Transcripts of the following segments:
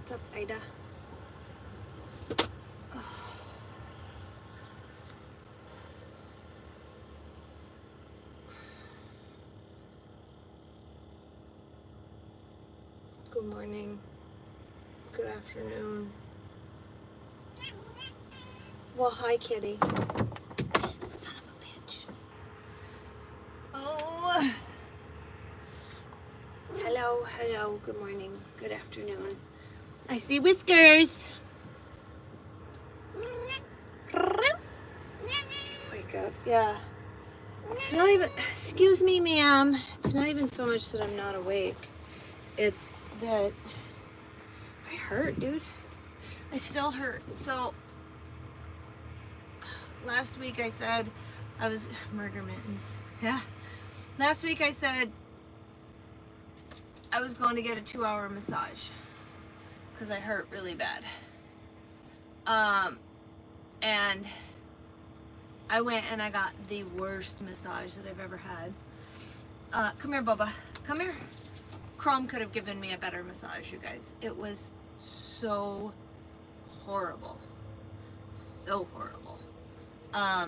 What's up, Ida? Good morning. Good afternoon. Well, hi, kitty. Son of a bitch. Oh. Hello, hello. Good morning. Good afternoon. I see whiskers. Wake up. Yeah. It's not even, excuse me, ma'am. It's not even so much that I'm not awake. It's that I hurt, dude. I still hurt. So, last week I said I was, murder mittens. Yeah. Last week I said I was going to get a 2-hour massage because I hurt really bad. And I went and I got the worst massage that I've ever had. Come here, Bubba. Come here. Chrome could have given me a better massage, you guys. It was so horrible. So horrible. I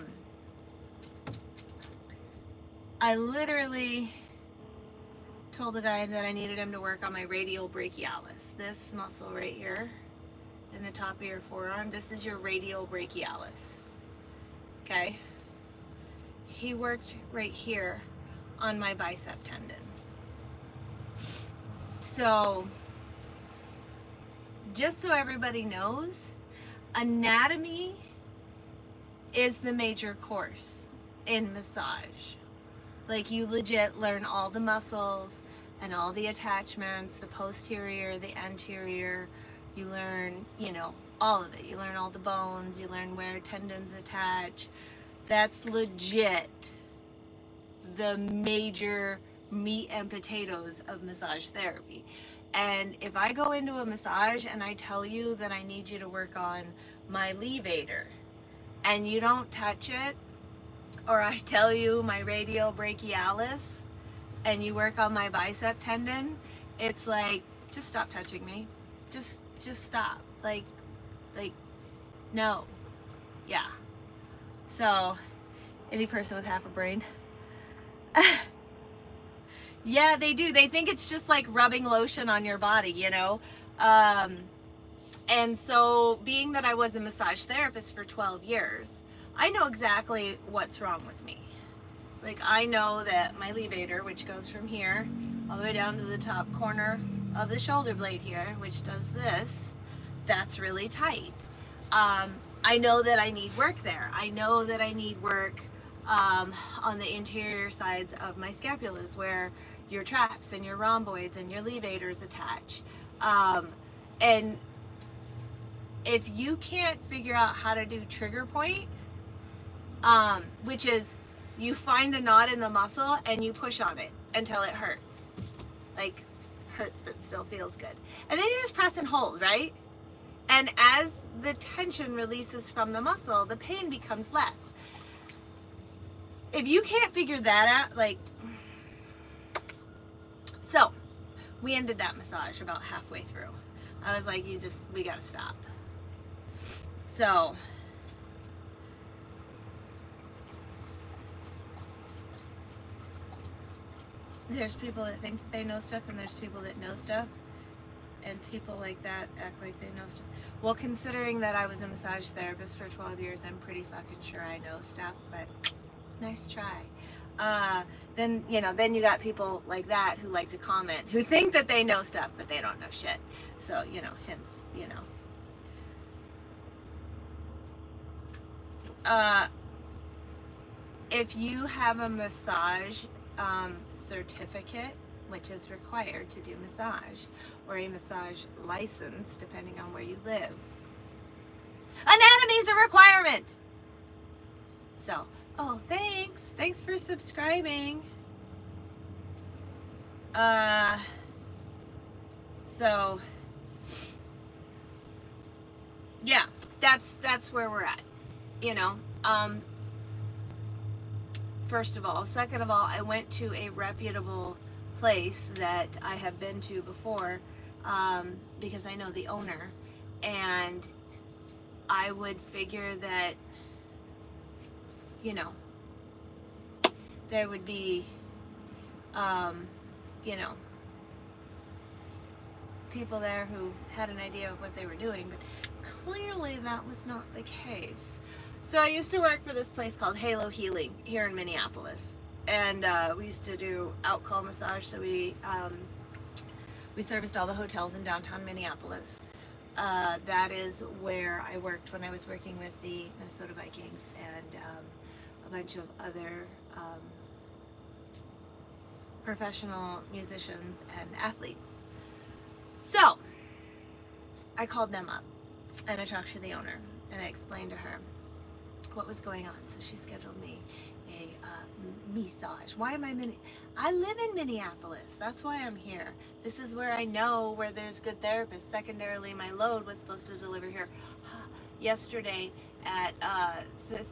literally told the guy that I needed him to work on my radial brachialis. This muscle right here in the top of your forearm, this is your radial brachialis. Okay? He worked right here on my bicep tendon. So, just so everybody knows, anatomy is the major course in massage. Like, you legit learn all the muscles and all the attachments, the posterior, the anterior. You learn, all of it. You learn all the bones. You learn where tendons attach. That's legit the major meat and potatoes of massage therapy. And if I go into a massage and I tell you that I need you to work on my levator and you don't touch it, or I tell you my radial brachialis and you work on my bicep tendon, it's like, just stop touching me. Just stop. Like, no. Yeah. So, any person with half a brain. Yeah, they do. They think it's just like rubbing lotion on your body, And so, being that I was a massage therapist for 12 years, I know exactly what's wrong with me. Like, I know that my levator, which goes from here all the way down to the top corner of the shoulder blade here, which does this, that's really tight. I know that I need work there. I know that I need work on the interior sides of my scapulas where your traps and your rhomboids and your levators attach. And if you can't figure out how to do trigger point, which is you find a knot in the muscle and you push on it until it hurts. Like, hurts but still feels good. And then you just press and hold, right? And as the tension releases from the muscle, the pain becomes less. If you can't figure that out, so we ended that massage about halfway through. I was like, we gotta stop. So, there's people that think they know stuff and there's people that know stuff. And people like that act like they know stuff. Well, considering that I was a massage therapist for 12 years, I'm pretty fucking sure I know stuff, but nice try. Then you got people like that who like to comment, who think that they know stuff, but they don't know shit. So, hence, if you have a massage certificate, which is required to do massage, or a massage license, depending on where you live, anatomy is a requirement. So, thanks for subscribing. So, yeah, that's where we're at, first of all. Second of all, I went to a reputable place that I have been to before because I know the owner, and I would figure that, you know, there would be, you know, people there who had an idea of what they were doing, but clearly that was not the case. So I used to work for this place called Halo Healing here in Minneapolis, and we used to do out-call massage. So we serviced all the hotels in downtown Minneapolis. That is where I worked when I was working with the Minnesota Vikings and a bunch of other professional musicians and athletes. So I called them up and I talked to the owner and I explained to her what was going on. So she scheduled me a massage. Why am I live in Minneapolis. That's why I'm here. This is where I know where there's good therapists. Secondarily, my load was supposed to deliver here yesterday at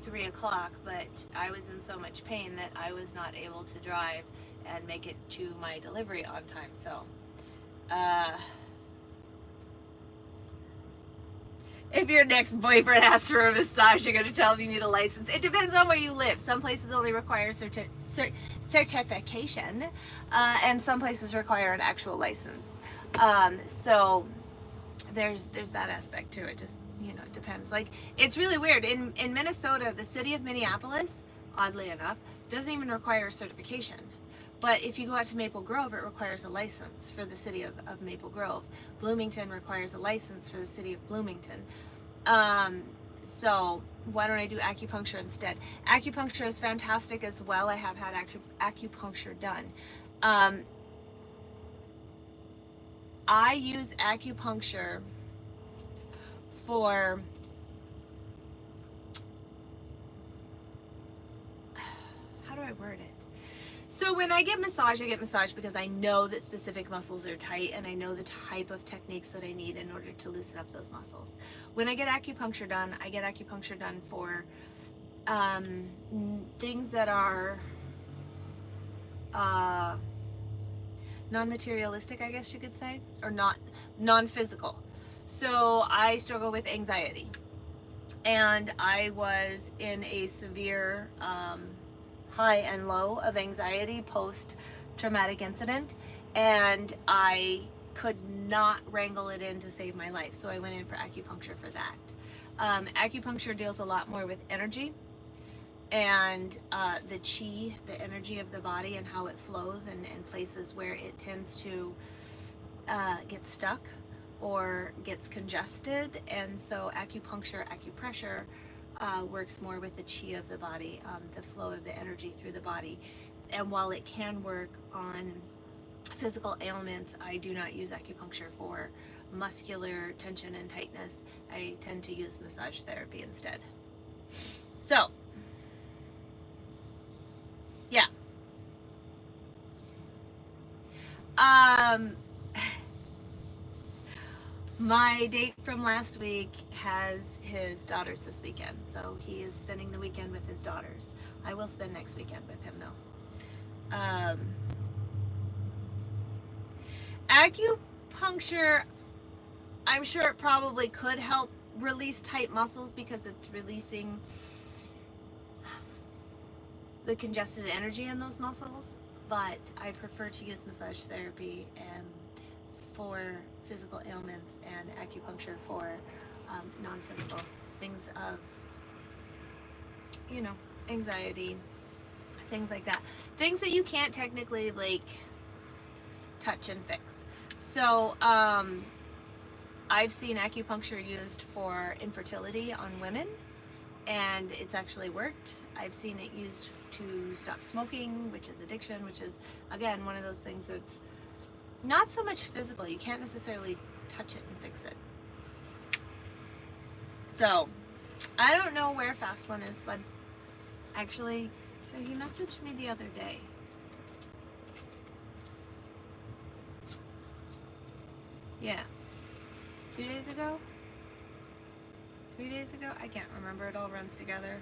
3 o'clock, but I was in so much pain that I was not able to drive and make it to my delivery on time. So if your next boyfriend asks for a massage, you're going to tell him you need a license. It depends on where you live. Some places only require certification, and some places require an actual license. So there's that aspect to it. Just, you know, it depends. Like, it's really weird. In Minnesota, the city of Minneapolis, oddly enough, doesn't even require a certification. But if you go out to Maple Grove, it requires a license for the city of Maple Grove. Bloomington requires a license for the city of Bloomington. So why don't I do acupuncture instead? Acupuncture is fantastic as well. I have had acupuncture done. I use acupuncture for how do I word it? So when I get massage because I know that specific muscles are tight and I know the type of techniques that I need in order to loosen up those muscles. When I get acupuncture done, I get acupuncture done for things that are non-materialistic, I guess you could say, or not non-physical. So I struggle with anxiety, and I was in a severe high and low of anxiety post-traumatic incident, and I could not wrangle it in to save my life, so I went in for acupuncture for that. Acupuncture deals a lot more with energy and the chi, the energy of the body, and how it flows, and places where it tends to get stuck or gets congested. And so acupressure works more with the chi of the body, the flow of the energy through the body. And while it can work on physical ailments, I do not use acupuncture for muscular tension and tightness. I tend to use massage therapy instead. So, yeah. My date from last week has his daughters this weekend, so he is spending the weekend with his daughters. I will spend next weekend with him, though. Acupuncture, I'm sure it probably could help release tight muscles because it's releasing the congested energy in those muscles, but I prefer to use massage therapy for physical ailments and acupuncture for non-physical things of, you know, anxiety, things like that. Things that you can't technically, like, touch and fix. So I've seen acupuncture used for infertility on women, and it's actually worked. I've seen it used to stop smoking, which is addiction, which is, again, one of those things that not so much physical. You can't necessarily touch it and fix it. So I don't know where Fast One is, but actually, so he messaged me the other day. Yeah. 2 days ago? 3 days ago? I can't remember. It all runs together.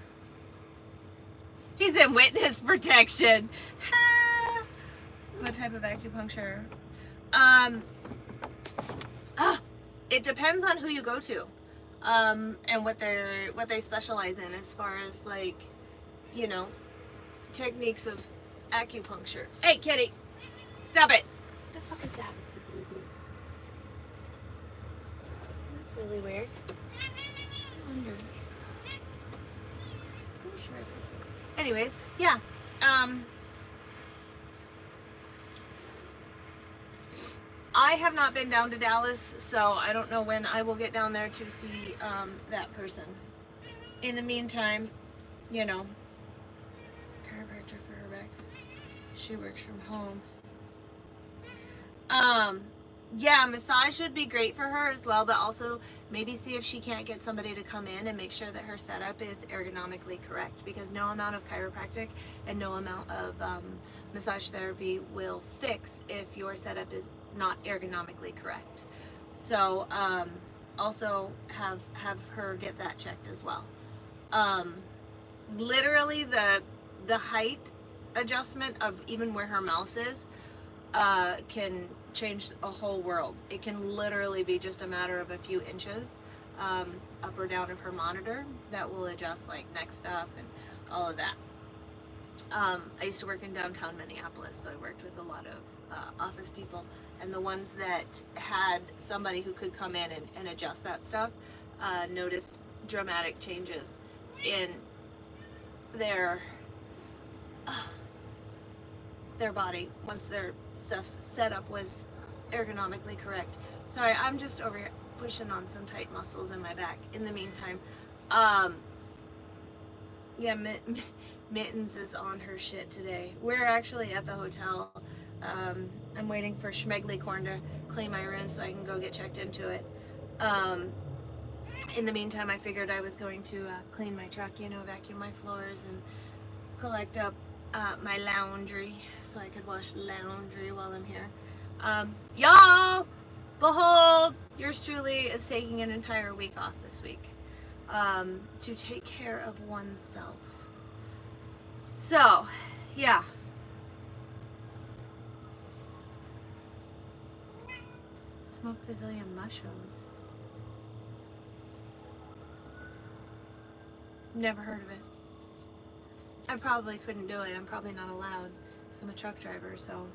He's in witness protection. What type of acupuncture? it depends on who you go to, and what they specialize in as far as like, you know, techniques of acupuncture. Hey, kitty, stop it! What the fuck is that? That's really weird. I wonder. I'm sure. Anyways, yeah. I have not been down to Dallas, so I don't know when I will get down there to see that person. In the meantime, you know, chiropractor for her backs. She works from home. Yeah, massage would be great for her as well, but also maybe see if she can't get somebody to come in and make sure that her setup is ergonomically correct, because no amount of chiropractic and no amount of massage therapy will fix if your setup is not ergonomically correct. So also have her get that checked as well. Literally the height adjustment of even where her mouse is can change a whole world. It can literally be just a matter of a few inches up or down of her monitor that will adjust like neck stuff and all of that. I used to work in downtown Minneapolis, so I worked with a lot of office people, and the ones that had somebody who could come in and adjust that stuff noticed dramatic changes in their body once their setup was ergonomically correct. Sorry, I'm just over here pushing on some tight muscles in my back. In the meantime, yeah, Mittens is on her shit today. We're actually at the hotel. I'm waiting for Schmeggly Corn to clean my room so I can go get checked into it. In the meantime, I figured I was going to clean my truck, you know, vacuum my floors and collect up my laundry so I could wash laundry while I'm here. Y'all, behold, yours truly is taking an entire week off this week to take care of oneself. So, yeah. Smoked Brazilian mushrooms. Never heard of it. I probably couldn't do it. I'm probably not allowed. So I'm a truck driver, so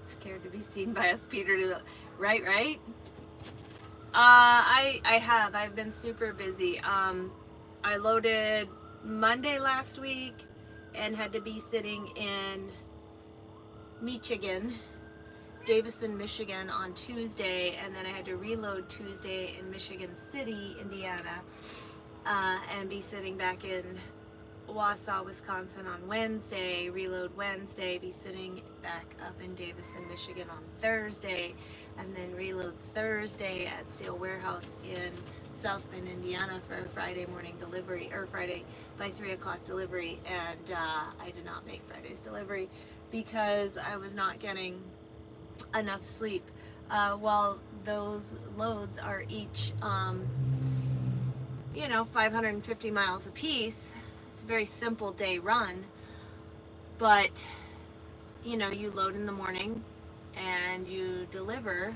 scared to be seen by a speeder. Right? I've been super busy. I loaded Monday last week and had to be sitting in Michigan, Davison, Michigan on Tuesday, and then I had to reload Tuesday in Michigan City, Indiana, and be sitting back in Wausau, Wisconsin on Wednesday, reload Wednesday, be sitting back up in Davison, Michigan on Thursday, and then reload Thursday at Steel Warehouse in South Bend, Indiana for a Friday morning delivery, or Friday by 3 o'clock delivery, and I did not make Friday's delivery because I was not getting enough sleep. While those loads are each 550 miles a piece, it's a very simple day run, but you load in the morning and you deliver,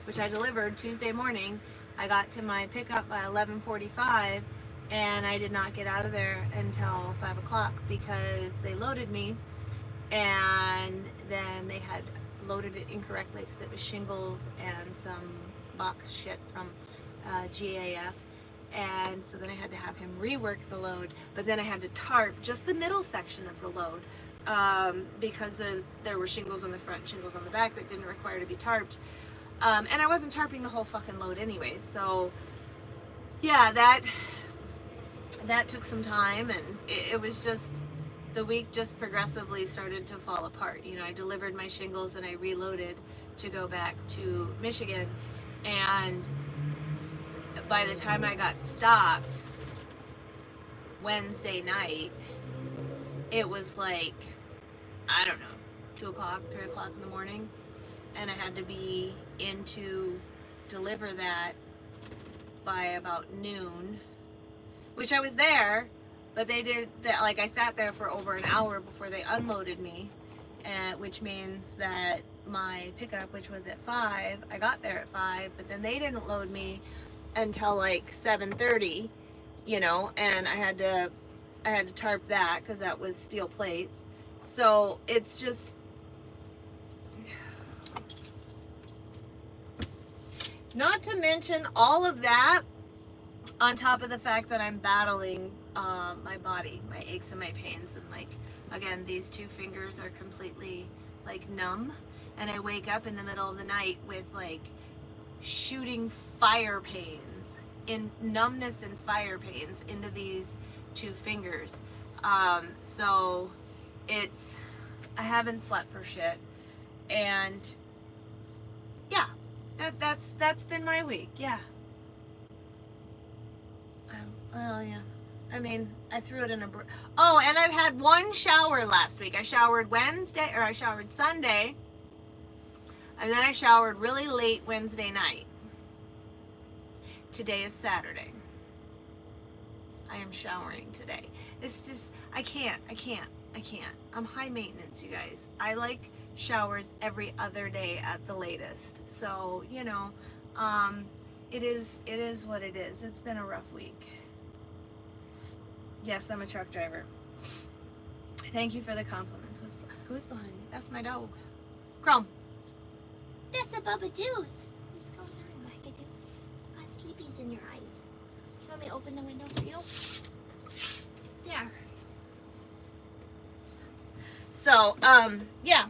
which I delivered Tuesday morning. I got to my pickup by 11:45 and I did not get out of there until 5 o'clock because they loaded me and then they had loaded it incorrectly because it was shingles and some box shit from GAF. And so then I had to have him rework the load, but then I had to tarp just the middle section of the load because there were shingles on the front, shingles on the back that didn't require to be tarped. And I wasn't tarping the whole fucking load anyways. So yeah, that took some time, and it was just, the week just progressively started to fall apart. I delivered my shingles and I reloaded to go back to Michigan, and by the time I got stopped Wednesday night, it was like, I don't know, 2 o'clock, 3 o'clock in the morning, and I had to be in to deliver that by about noon, which I was there, but they did that, like I sat there for over an hour before they unloaded me, which means that my pickup, which was at 5. I got there at 5, but then they didn't load me until like 7:30, you know, and I had to tarp that because that was steel plates. So it's just, not to mention all of that on top of the fact that I'm battling my body, my aches and my pains, and like, again, these 2 fingers are completely like numb, and I wake up in the middle of the night with like shooting fire pains, in numbness and fire pains into these 2 fingers. So it's, I haven't slept for shit, and yeah, that's been my week. Yeah. Well, yeah. I mean, I threw it in a. Oh, and I've had 1 shower last week. I showered I showered Sunday, and then I showered really late Wednesday night. Today is Saturday. I am showering today. It's just, I can't. I'm high maintenance, you guys. I like showers every other day at the latest. So, you know, it is what it is. It's been a rough week. Yes, I'm a truck driver. Thank you for the compliments. Who's behind me? That's my dog. Chrome. That's a Bubba Juice. What's going on? What I do? Got sleepies in your eyes. You want me to open the window for you? There. So, yeah.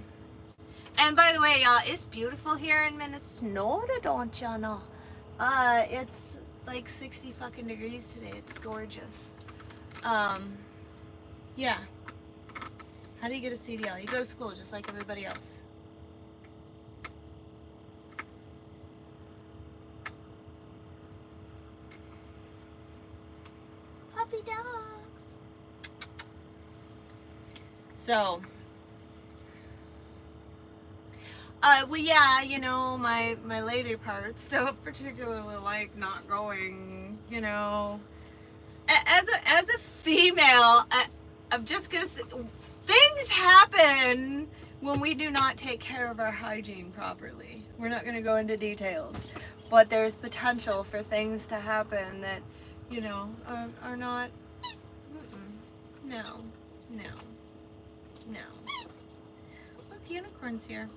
And by the way, y'all, it's beautiful here in Minnesota, don't y'all know? It's like 60 fucking degrees today. It's gorgeous. Yeah. How do you get a CDL? You go to school just like everybody else. Puppy dogs. So, well, yeah, you know, my lady parts don't particularly like not going, you know. As a female, I'm just gonna say, things happen when we do not take care of our hygiene properly. We're not gonna go into details, but there's potential for things to happen that, you know, are not. No. Look, unicorn's here.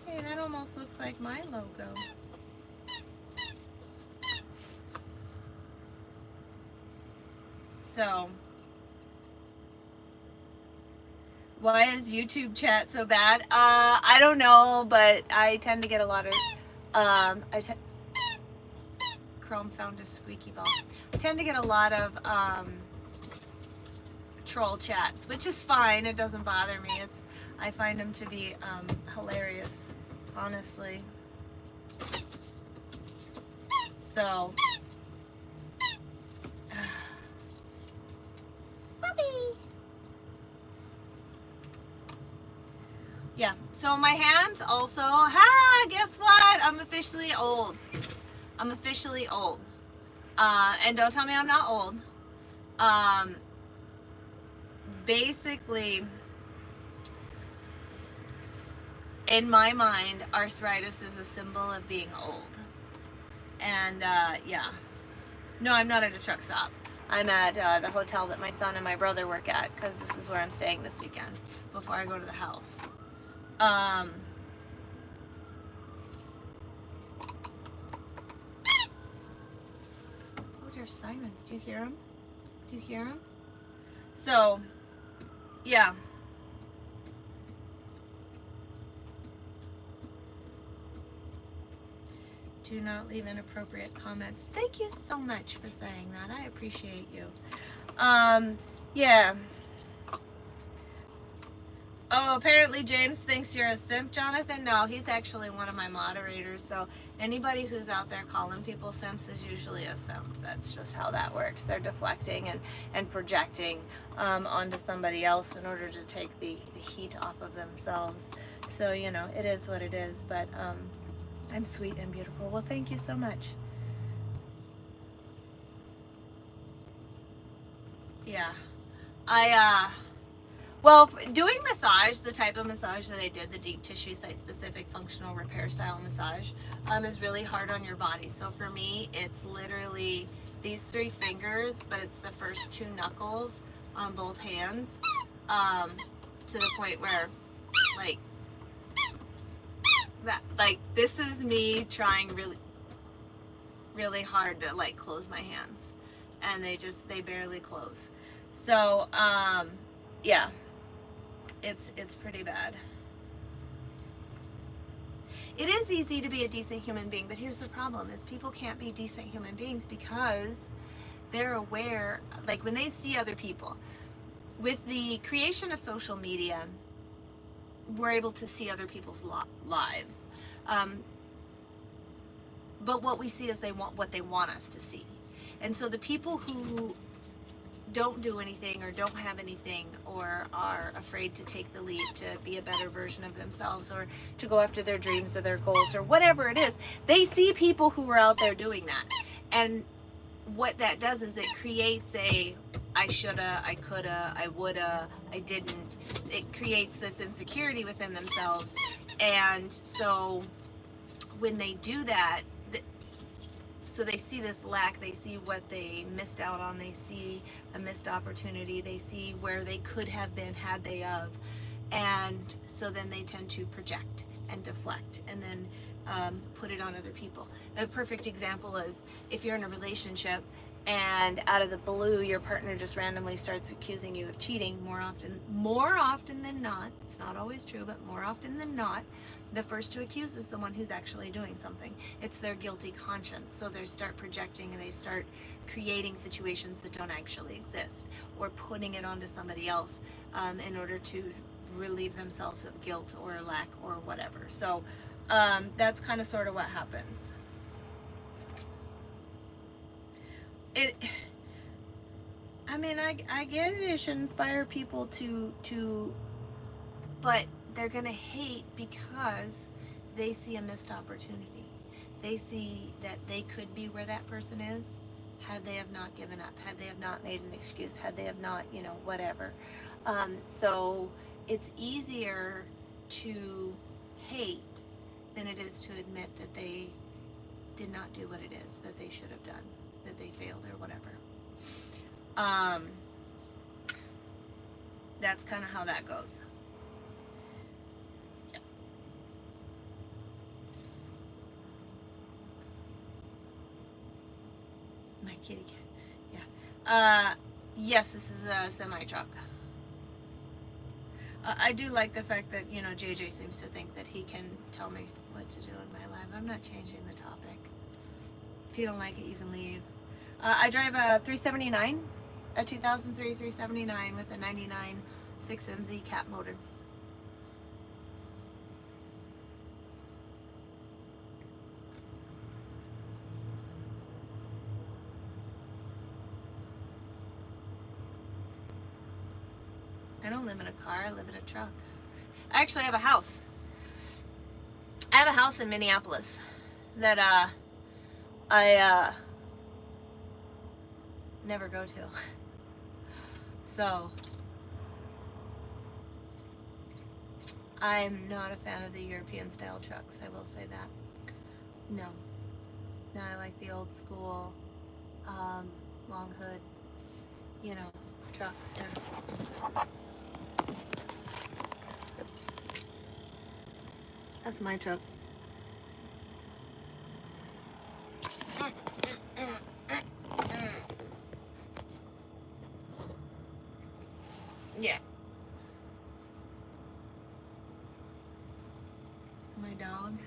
Hey, that almost looks like my logo. So, why is YouTube chat so bad? I don't know, but I tend to get a lot of, Chrome found a squeaky ball. I tend to get a lot of, troll chats, which is fine. It doesn't bother me. I find them to be, hilarious, honestly. So, yeah, so my hands also, guess what? I'm officially old. And don't tell me I'm not old. Basically, in my mind, arthritis is a symbol of being old. And, yeah. No, I'm not at a truck stop. I'm at the hotel that my son and my brother work at, because this is where I'm staying this weekend before I go to the house. Oh, there's Simons. Do you hear him? So, yeah. Do not leave inappropriate comments. Thank you so much for saying that. I appreciate you. Yeah. Oh, apparently James thinks you're a simp, Jonathan. No, he's actually one of my moderators. So anybody who's out there calling people simps is usually a simp. That's just how that works. They're deflecting and projecting onto somebody else in order to take the heat off of themselves. So, you know, it is what it is. But I'm sweet and beautiful. Well, thank you so much. Yeah. Well, doing massage, the type of massage that I did, the deep tissue site specific functional repair style massage, is really hard on your body. So for me, it's literally these 3 fingers, but it's the first 2 knuckles on both hands, to the point where, like, that, like, this is me trying really, really hard to, like, close my hands, and they barely close. So, yeah. It's pretty bad. It is easy to be a decent human being, but here's the problem is people can't be decent human beings because they're aware, like when they see other people. With the creation of social media, we're able to see other people's lives. But what we see is what they want us to see. And so the people who don't do anything or don't have anything or are afraid to take the leap to be a better version of themselves or to go after their dreams or their goals or whatever it is, they see people who are out there doing that. And what that does is it creates I shoulda, I coulda, I woulda, I didn't. It creates this insecurity within themselves. And so when they do that, so they see this lack, they see what they missed out on, they see a missed opportunity, they see where they could have been had they of, and so then they tend to project and deflect and then put it on other people. A perfect example is if you're in a relationship and out of the blue your partner just randomly starts accusing you of cheating. More often than not, it's not always true, but more often than not, the first to accuse is the one who's actually doing something. It's their guilty conscience. So they start projecting and they start creating situations that don't actually exist or putting it onto somebody else in order to relieve themselves of guilt or lack or whatever. So that's kind of sort of what happens. I get it. It should inspire people to, but they're gonna hate because they see a missed opportunity. They see that they could be where that person is had they have not given up, had they have not made an excuse, had they have not, whatever. So it's easier to hate than it is to admit that they did not do what it is that they should have done, that they failed or whatever. That's kind of how that goes. Yeah. My kitty cat. Yeah. Yes, this is a semi-truck. I do like the fact that, JJ seems to think that he can tell me what to do in my life. I'm not changing the topic. If you don't like it, you can leave. I drive a 379, a 2003 379 with a 99 6NZ cat motor. I don't live in a car, I live in a truck. I actually have a house. I have a house in Minneapolis that I never go to. So I'm not a fan of the European style trucks, I will say that. No, I like the old school long hood, trucks. Yeah. That's my truck. Yeah. My dog.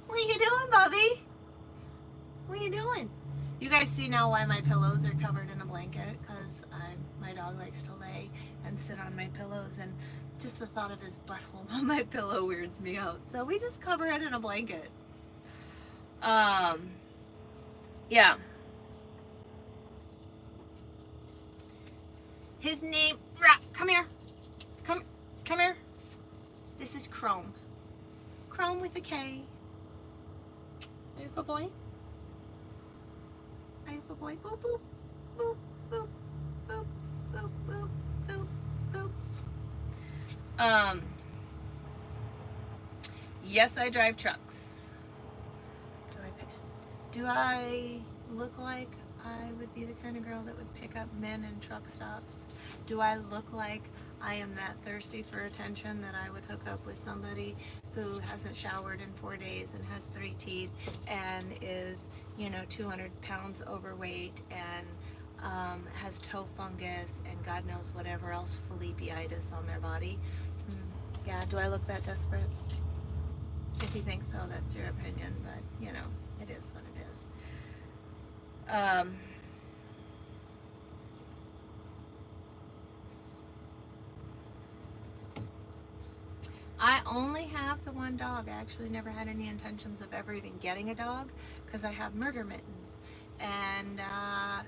What are you doing, Bubby? What are you doing? You guys see now why my pillows are covered in a blanket, because my dog likes to lay and sit on my pillows, and just the thought of his butthole on my pillow weirds me out. So we just cover it in a blanket. Yeah. His name, come here. Come here. This is Chrome. Chrome with a K. Are you a good boy? Are you a good boy? Boop, boop, boop, boop, boop, boop, boop, boop, boop. Um, yes, I drive trucks. Do I look like I would be the kind of girl that would pick up men in truck stops? Do I look like I am that thirsty for attention that I would hook up with somebody who hasn't showered in 4 days and has 3 teeth and is, 200 pounds overweight and has toe fungus and God knows whatever else philippiitis on their body? Yeah, do I look that desperate? If you think so, that's your opinion, but it is what it is. I only have the one dog. I actually never had any intentions of ever even getting a dog because I have murder mittens. And I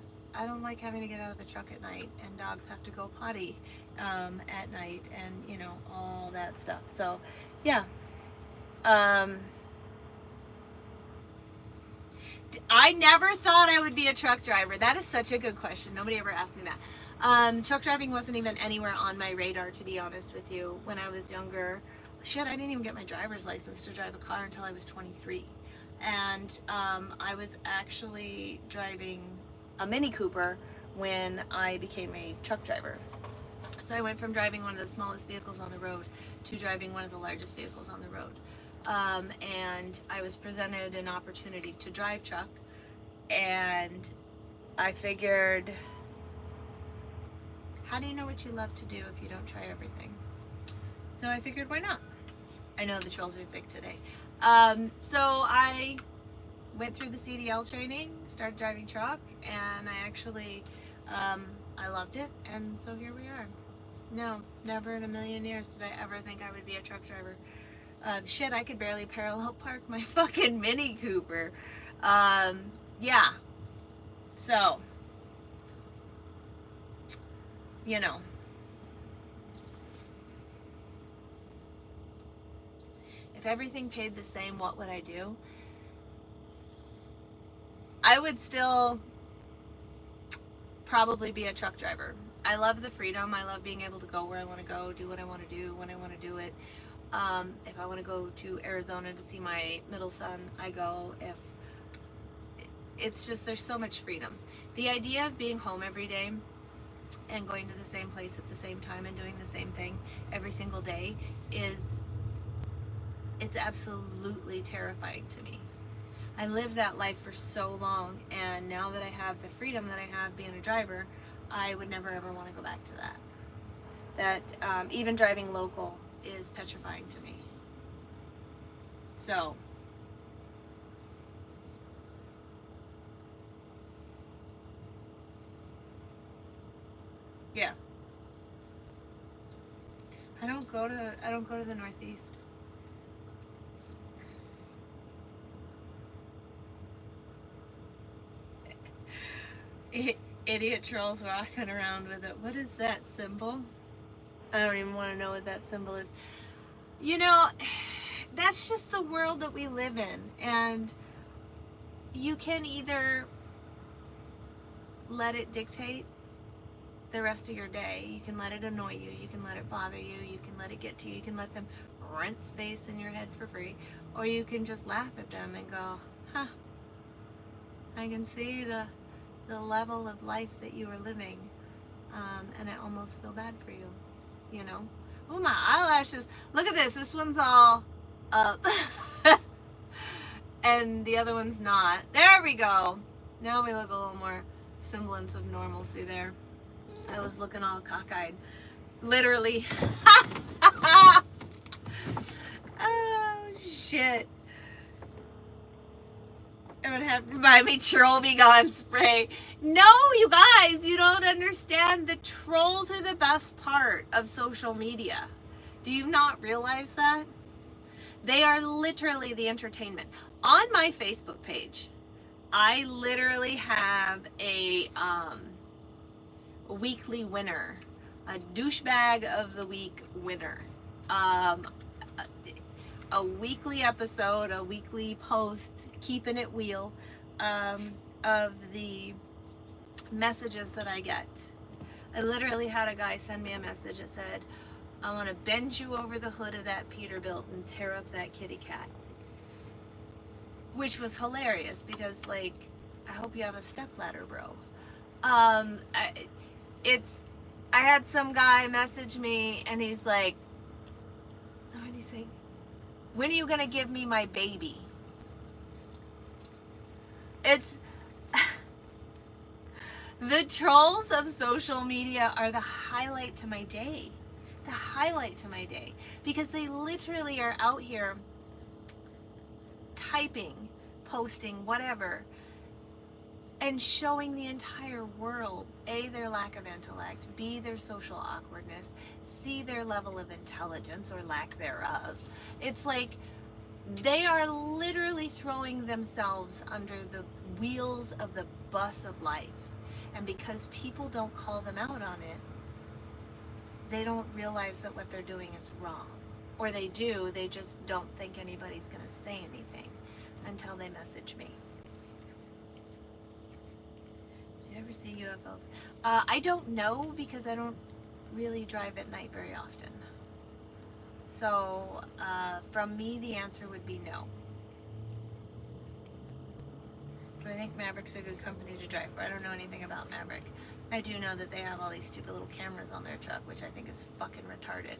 don't like having to get out of the truck at night, and dogs have to go potty at night, and all that stuff. So, yeah. I never thought I would be a truck driver. That is such a good question. Nobody ever asked me that. Truck driving wasn't even anywhere on my radar, to be honest with you, when I was younger. Shit, I didn't even get my driver's license to drive a car until I was 23. And I was actually driving a Mini Cooper when I became a truck driver. So I went from driving one of the smallest vehicles on the road to driving one of the largest vehicles on the road. And I was presented an opportunity to drive truck, and I figured, how do you know what you love to do if you don't try everything? So I figured, why not? I know the trolls are thick today. So I went through the CDL training, started driving truck, and I actually, I loved it, and so here we are. No, never in a million years did I ever think I would be a truck driver. Shit, I could barely parallel park my fucking Mini Cooper. Yeah. So, if everything paid the same, what would I do? I would still probably be a truck driver. I love the freedom. I love being able to go where I want to go, do what I want to do, when I want to do it. If I want to go to Arizona to see my middle son, I go. If it's just, there's so much freedom. The idea of being home every day and going to the same place at the same time and doing the same thing every single day it's absolutely terrifying to me. I lived that life for so long, and now that I have the freedom that I have being a driver, I would never ever want to go back to that. Even driving local is petrifying to me. So, yeah. I don't go to the Northeast. Idiot trolls walking around with it. What is that symbol? I don't even want to know what that symbol is. That's just the world that we live in, and you can either let it dictate the rest of your day. You can let it annoy you. You can let it bother you. You can let it get to you. You can let them rent space in your head for free, or you can just laugh at them and go, huh, I can see the level of life that you are living, and I almost feel bad for you, Oh, my eyelashes, look at this one's all up and the other one's not. There we go. Now we look a little more semblance of normalcy there. I was looking all cockeyed, literally. Oh shit. I would have to buy me Troll Be Gone spray. No, you guys, you don't understand. The trolls are the best part of social media. Do you not realize that? They are literally the entertainment. On my Facebook page, I literally have a weekly winner, a douchebag of the week winner. A weekly episode, a weekly post, keeping it real, of the messages that I get. I literally had a guy send me a message that said, I want to bend you over the hood of that Peterbilt and tear up that kitty cat. Which was hilarious because, like, I hope you have a stepladder, bro. I had some guy message me and he's like, what did he say? When are you gonna give me my baby? It's the trolls of social media are the highlight to my day. The highlight to my day. Because they literally are out here typing, posting, whatever, and showing the entire world, A, their lack of intellect, B, their social awkwardness, C, their level of intelligence or lack thereof. It's like they are literally throwing themselves under the wheels of the bus of life. And because people don't call them out on it, they don't realize that what they're doing is wrong. Or they do, they just don't think anybody's going to say anything until they message me. Did you ever see UFOs? I don't know because I don't really drive at night very often. So, from me, the answer would be no. Do I think Maverick's a good company to drive for? I don't know anything about Maverick. I do know that they have all these stupid little cameras on their truck, which I think is fucking retarded.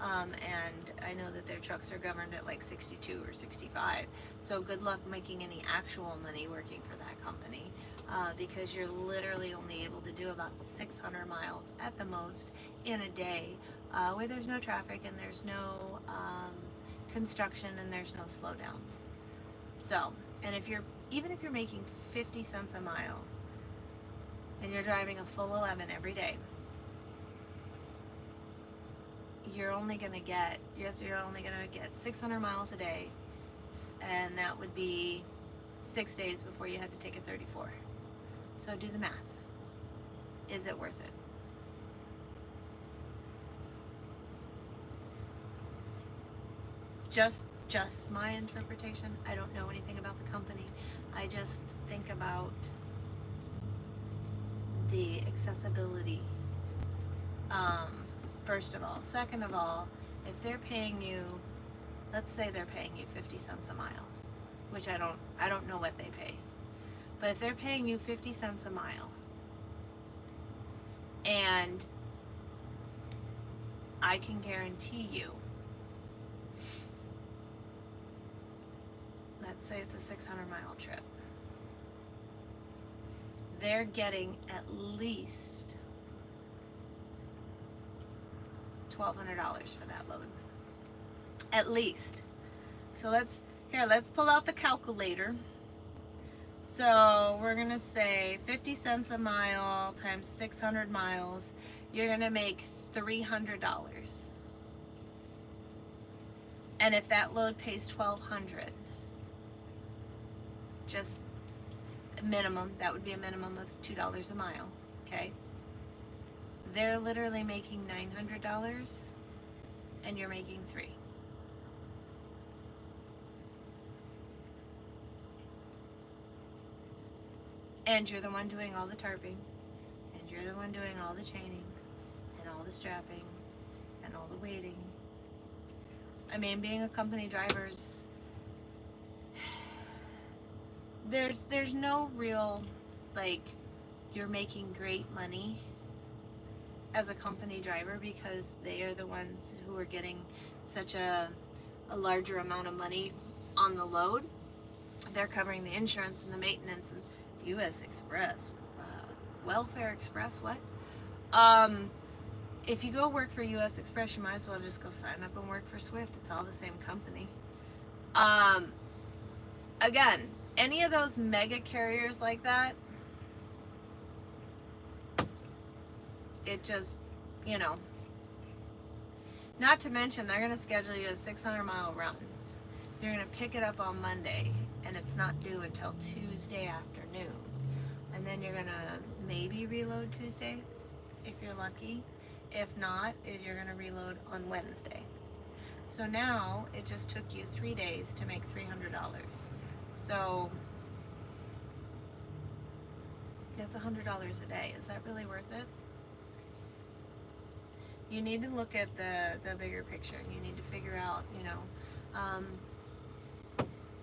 And I know that their trucks are governed at like 62 or 65. So good luck making any actual money working for that company. Because you're literally only able to do about 600 miles at the most in a day, where there's no traffic and there's no construction and there's no slowdowns. So, and even if you're making 50 cents a mile and you're driving a full 11 every day, you're only going to get 600 miles a day, and that would be 6 days before you had to take a 34. So do the math. Is it worth it? Just my interpretation. I don't know anything about the company. I just think about the accessibility, first of all. Second of all, if they're paying you, let's say they're paying you 50 cents a mile, which I don't know what they pay. But if they're paying you 50 cents a mile, and I can guarantee you, let's say it's a 600-mile trip, they're getting at least $1,200 for that load. At least. So let's pull out the calculator. So we're going to say 50 cents a mile times 600 miles. You're going to make $300. And if that load pays $1,200, just minimum, that would be a minimum of $2 a mile, okay? They're literally making $900 and you're making $3. And you're the one doing all the tarping, and you're the one doing all the chaining, and all the strapping, and all the waiting. I mean, being a company driver's, there's no real, like, you're making great money as a company driver because they are the ones who are getting such a larger amount of money on the load. They're covering the insurance and the maintenance and U.S. Express, Welfare Express, what? If you go work for U.S. Express, you might as well just go sign up and work for Swift. It's all the same company. Again, any of those mega carriers like that, it just, not to mention they're going to schedule you a 600-mile run. You're going to pick it up on Monday, and it's not due until Tuesday afternoon. And then you're going to maybe reload Tuesday, if you're lucky. If not, you're going to reload on Wednesday. So now, it just took you 3 days to make $300. So, that's $100 a day. Is that really worth it? You need to look at the bigger picture. You need to figure out,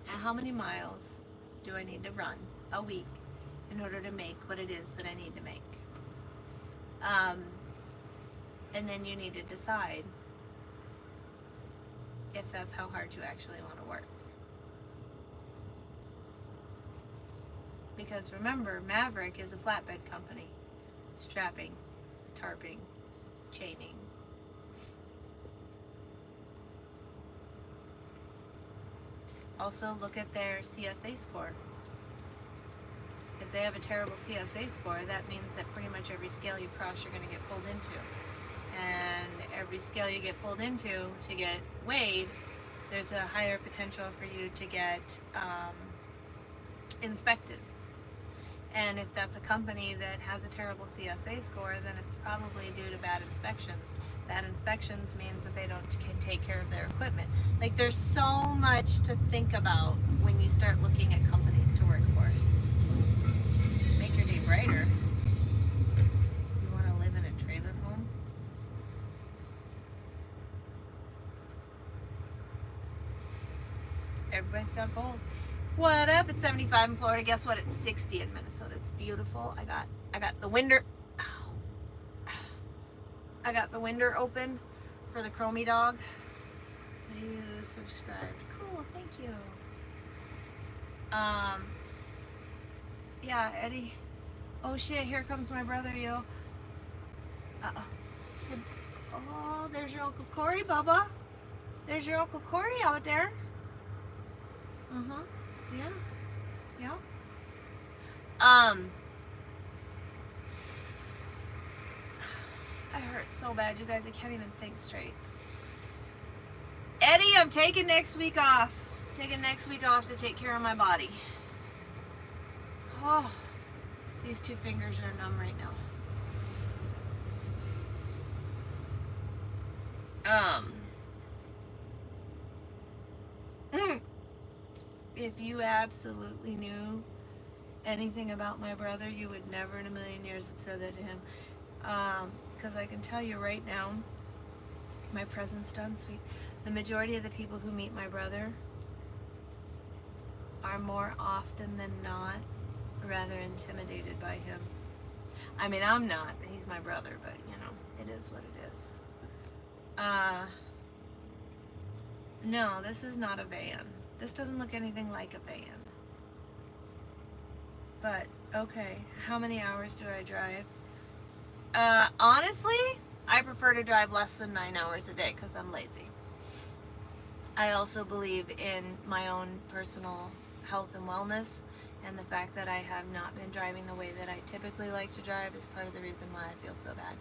how many miles do I need to run a week in order to make what it is that I need to make. And then you need to decide if that's how hard you actually want to work. Because remember, Maverick is a flatbed company. Strapping, tarping, chaining. Also look at their CSA score. If they have a terrible CSA score, that means that pretty much every scale you cross, you're going to get pulled into. And every scale you get pulled into to get weighed, there's a higher potential for you to get inspected. And if that's a company that has a terrible CSA score, then it's probably due to bad inspections. Bad inspections means that they don't take care of their equipment. Like, there's so much to think about when you start looking at companies to work for. Make your day brighter. You want to live in a trailer home? Everybody's got goals. What up? It's 75 in Florida. Guess what? It's 60 in Minnesota. It's beautiful. I got the window. I got the window open for the Chromie dog. You subscribed. Cool. Thank you. Yeah, Eddie. Oh shit! Here comes my brother, yo. Oh, there's your Uncle Corey, Bubba. There's your Uncle Corey out there. Yeah. Yeah. I hurt so bad, you guys. I can't even think straight. Eddie, I'm taking next week off. Taking next week off to take care of my body. Oh, these two fingers are numb right now. If you absolutely knew anything about my brother, you would never in a million years have said that to him. Because I can tell you right now, my presence done sweet. The majority of the people who meet my brother are more often than not rather intimidated by him. I mean, I'm not. He's my brother, but it is what it is. No, this is not a van. This doesn't look anything like a van. But, okay, how many hours do I drive? Honestly, I prefer to drive less than 9 hours a day because I'm lazy. I also believe in my own personal health and wellness, and the fact that I have not been driving the way that I typically like to drive is part of the reason why I feel so bad.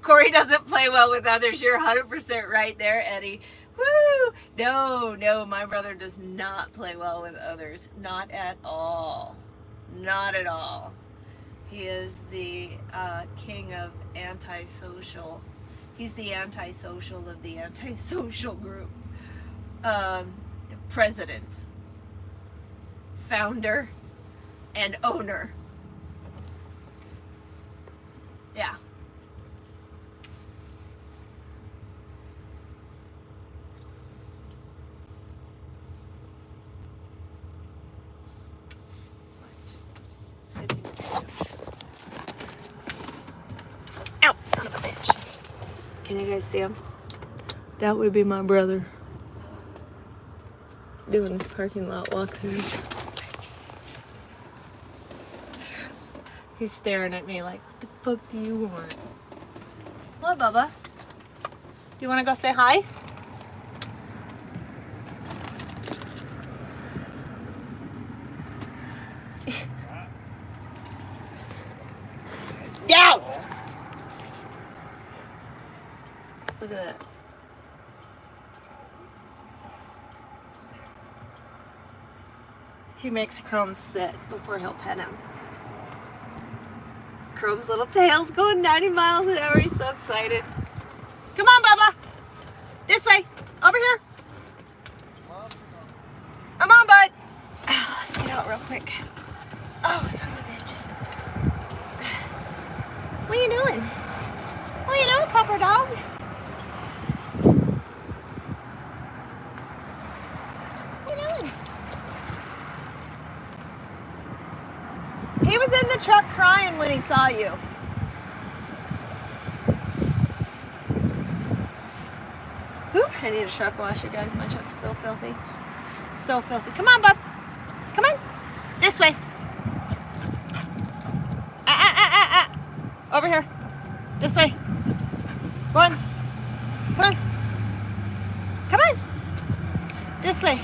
Corey doesn't play well with others. You're 100% right there, Eddie. Woo! No, my brother does not play well with others. Not at all. Not at all. He is the king of antisocial. He's the antisocial of the antisocial group. President, founder, and owner. Yeah. Ow, son of a bitch. Can you guys see him? That would be my brother. Doing his parking lot walkthroughs. He's staring at me like, what the fuck do you want? What, Bubba? Do you want to go say hi? Down! Look at that. He makes Chrome sit before he'll pet him. Chrome's little tail's going 90 miles an hour. He's so excited. Come on, Bubba. This way. Over here. Come on, bud. Oh, let's get out real quick. Oh, son of a bitch. What are you doing? What are you doing, truck crying when he saw you. Whew, I need a truck washer, guys. My truck is so filthy. So filthy. Come on, bub. Come on. This way. Over here. This way. Go on. Come on. Come on. This way.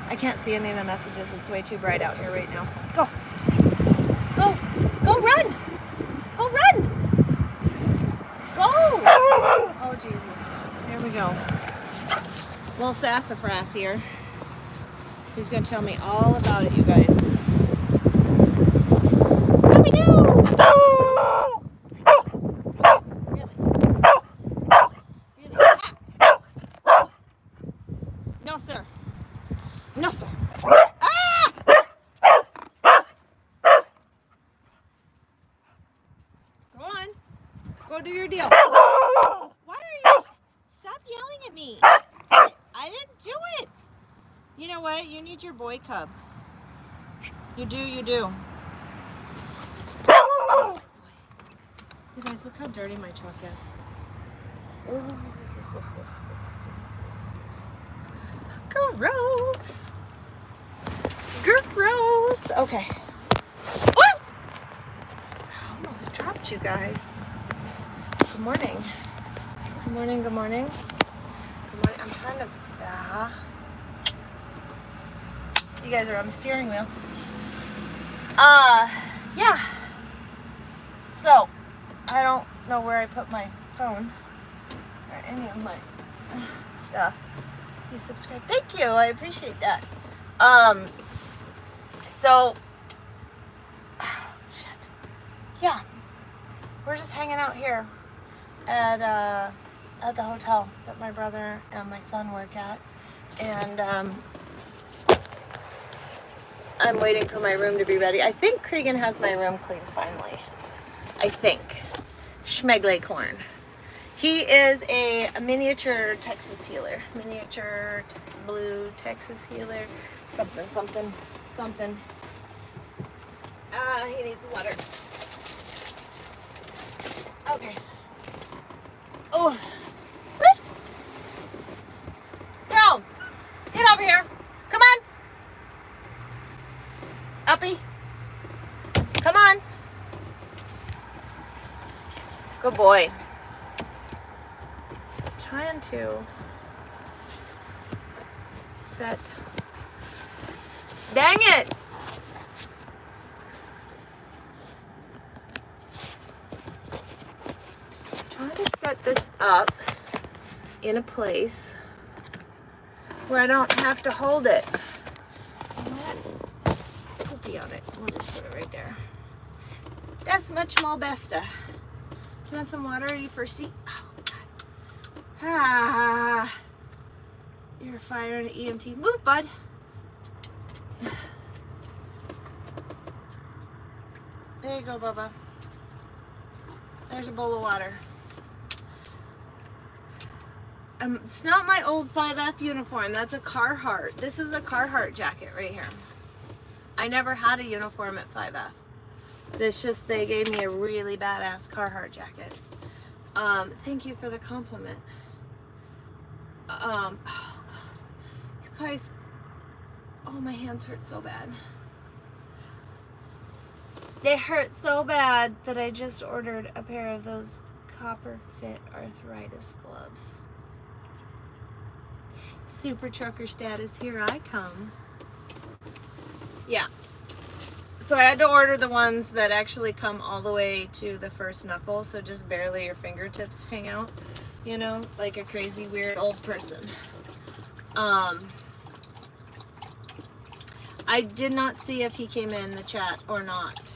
I can't see any of the messages. It's way too bright out here right now. Go. Go. Go run. Go run. Go. Oh, Jesus. Here we go. Little sassafras here. He's going to tell me all about it, you guys. Let me know. No, sir. No, sir. Ah! Go on. Go do your deal. Why are you... Stop yelling at me. I didn't do it. You know what? You need your boy cub. You do, you do. You guys, look how dirty my truck is. Gross. Gross. Okay. Oh! I almost dropped you guys. Good morning. Good morning, good morning. Good morning. I'm trying to... You guys are on the steering wheel. Yeah. So, I don't know where I put my phone or any of my stuff. You subscribe. Thank you. I appreciate that. So, oh, shit. Yeah. We're just hanging out here at the hotel that my brother and my son work at. And, I'm waiting for my room to be ready. I think Cregan has my room cleaned finally. I think. Schmeglecorn. He is a miniature Texas healer. Miniature blue Texas healer. Something, something, something. He needs water. Okay. Oh. Girl, get over here. Come on. Uppy. Come on. Good boy. Trying to set. Dang it! Trying to set this up in a place where I don't have to hold it. Poopy on it. We'll just put it right there. That's much more besta. You want some water? Are you thirsty? Oh, God. Ah. You're a fire and an EMT. Move, bud. There you go, Bubba. There's a bowl of water. It's not my old 5F uniform. That's a Carhartt. This is a Carhartt jacket right here. I never had a uniform at 5F. It's just they gave me a really badass Carhartt jacket. Thank you for the compliment. Oh God, you guys. Oh, my hands hurt so bad. They hurt so bad that I just ordered a pair of those copper fit arthritis gloves. Super trucker status, here I come. Yeah. So I had to order the ones that actually come all the way to the first knuckle, so just barely your fingertips hang out, you know, like a crazy weird old person. I did not see if he came in the chat or not.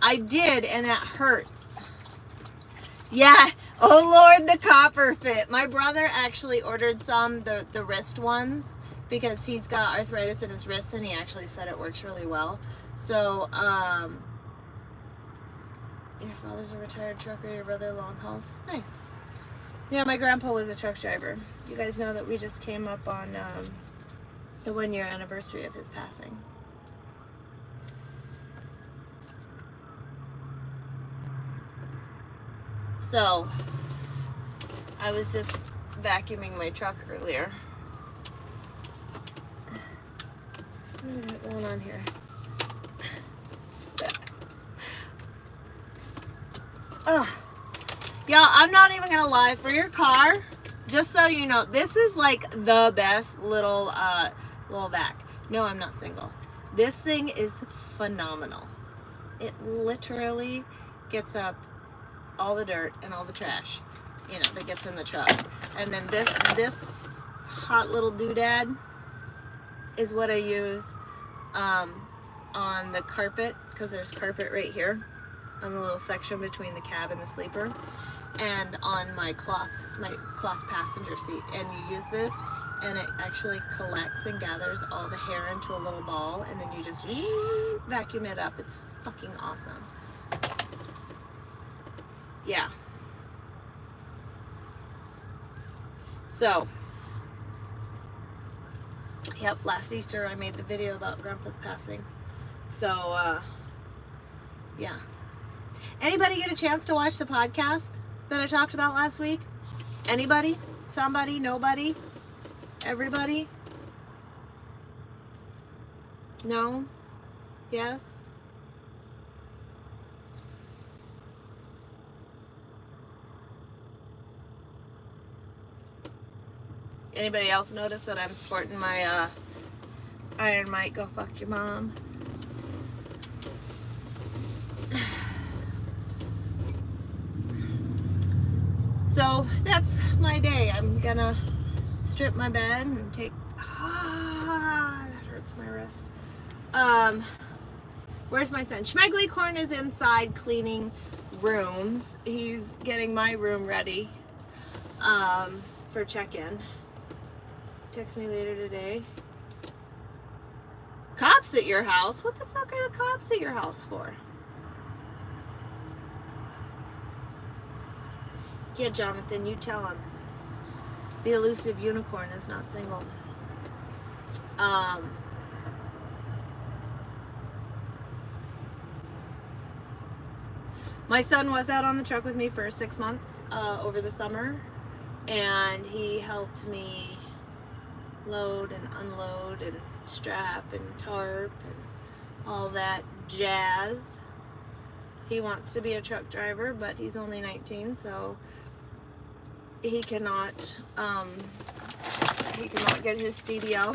I did, and that hurts. Yeah. Oh Lord, the copper fit. My brother actually ordered some, the wrist ones, because he's got arthritis in his wrists, and he actually said it works really well. So, your father's a retired trucker, your brother long hauls. Nice. Yeah, my grandpa was a truck driver. You guys know that we just came up on the 1-year anniversary of his passing. So, I was just vacuuming my truck earlier. What's going on here? Y'all, I'm not even gonna lie, for your car, just so you know, this is like the best little vac. No, I'm not single. This thing is phenomenal. It literally gets up all the dirt and all the trash, you know, that gets in the truck. And then this hot little doodad is what I use on the carpet, because there's carpet right here on the little section between the cab and the sleeper, and on my cloth passenger seat. And you use this, and it actually collects and gathers all the hair into a little ball, and then you just vacuum it up. It's fucking awesome. Yeah. So, yep, last Easter I made the video about Grandpa's passing. So, yeah. Anybody get a chance to watch the podcast that I talked about last week? Anybody? Somebody? Nobody? Everybody? No? Yes? Anybody else notice that I'm sporting my Iron Mike Go Fuck Your Mom? So that's my day. I'm gonna strip my bed and take, that hurts my wrist. Where's my son? Schmeggly Corn is inside cleaning rooms. He's getting my room ready for check-in. Text me later today. Cops at your house? What the fuck are the cops at your house for? Yeah, Jonathan, you tell him. The elusive unicorn is not single. My son was out on the truck with me for 6 months over the summer, and he helped me load and unload and strap and tarp and all that jazz. He wants to be a truck driver, but he's only 19, so he cannot get his CDL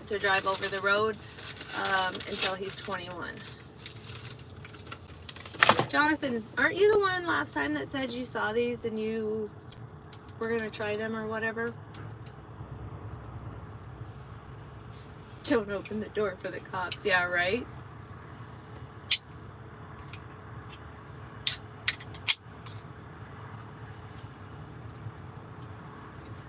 to drive over the road until he's 21. Jonathan, aren't you the one last time that said you saw these and you were gonna try them or whatever? Don't open the door for the cops. Yeah, right?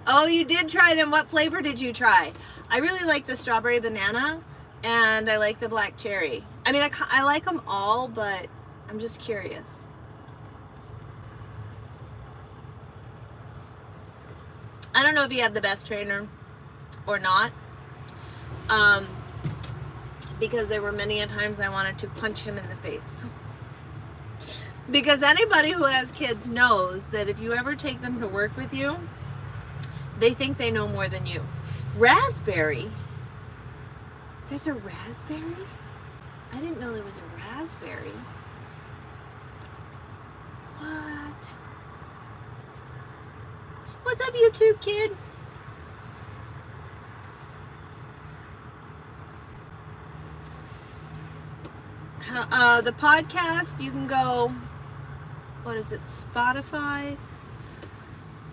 Oh, you did try them. What flavor did you try? I really like the strawberry banana, and I like the black cherry. I mean, I like them all, but I'm just curious. I don't know if he had the best trainer or not, because there were many a times I wanted to punch him in the face. Because anybody who has kids knows that if you ever take them to work with you, they think they know more than you. Raspberry? There's a raspberry? I didn't know there was a raspberry. What? What's up, YouTube kid? The podcast, you can go, what is it, Spotify?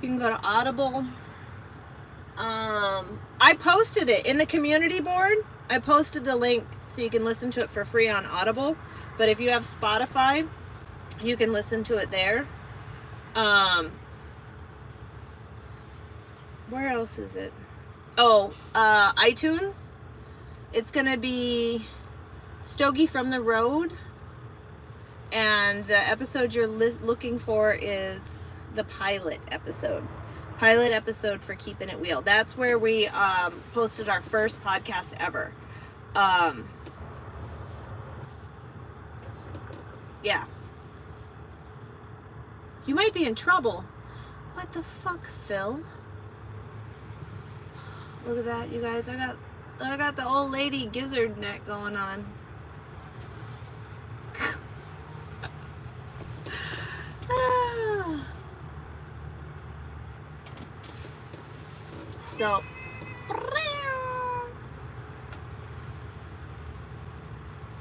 You can go to Audible. I posted it in the community board. I posted the link so you can listen to it for free on Audible. But if you have Spotify, you can listen to it there. Where else is it? Oh, iTunes. It's gonna be Stogie from the Road, and the episode you're looking for is the pilot episode for Keeping It Wheel. That's where we posted our first podcast ever. Yeah. You might be in trouble. What the fuck, Phil? Look at that, you guys. I got the old lady gizzard neck going on. So,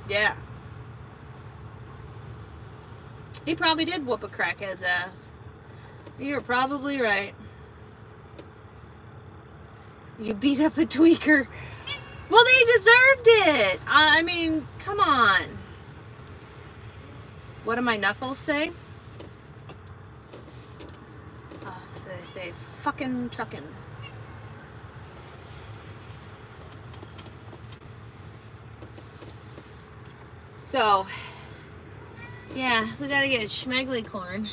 yeah. He probably did whoop a crackhead's ass. You're probably right. You beat up a tweaker. Well, they deserved it. I mean, come on. What do my knuckles say? So they say, fucking truckin'. So, yeah, we gotta get schmegly corn.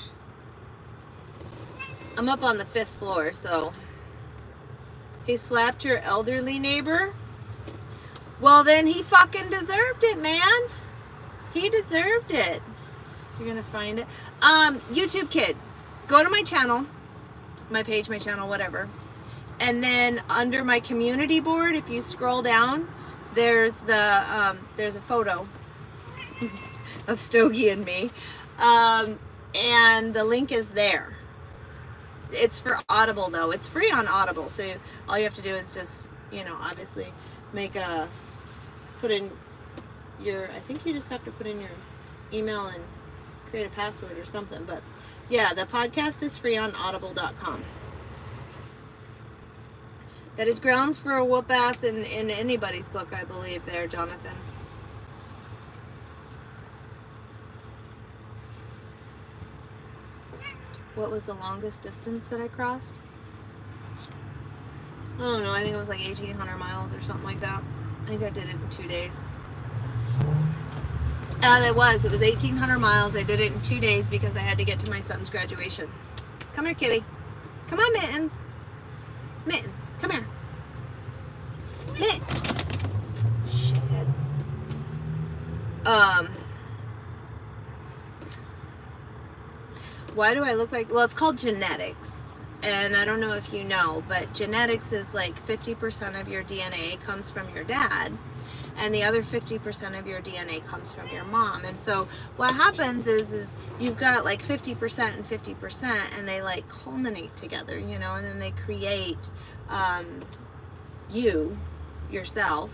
I'm up on the 5th floor, so. He slapped your elderly neighbor? Well, then he fucking deserved it, man. He deserved it. You're gonna find it. YouTube kid, go to my channel, my page, my channel, whatever. And then under my community board, if you scroll down, there's a photo of Stogie and me. And the link is there. It's for Audible though. It's free on Audible. So all you have to do is just, obviously put in I think you just have to put in your email and create a password or something. But yeah, the podcast is free on audible.com. That is grounds for a whoop ass in anybody's book, I believe there, Jonathan. What was the longest distance that I crossed? I don't know. I think it was like 1,800 miles or something like that. I think I did it in 2 days. It was 1,800 miles. I did it in 2 days because I had to get to my son's graduation. Come here, kitty. Come on, Mittens. Mittens, come here. Shithead. Why do I look like... Well, it's called genetics. And I don't know if you know, but genetics is like 50% of your DNA comes from your dad. And the other 50% of your DNA comes from your mom. And so what happens is you've got like 50% and 50%, and they like culminate together, and then they create yourself,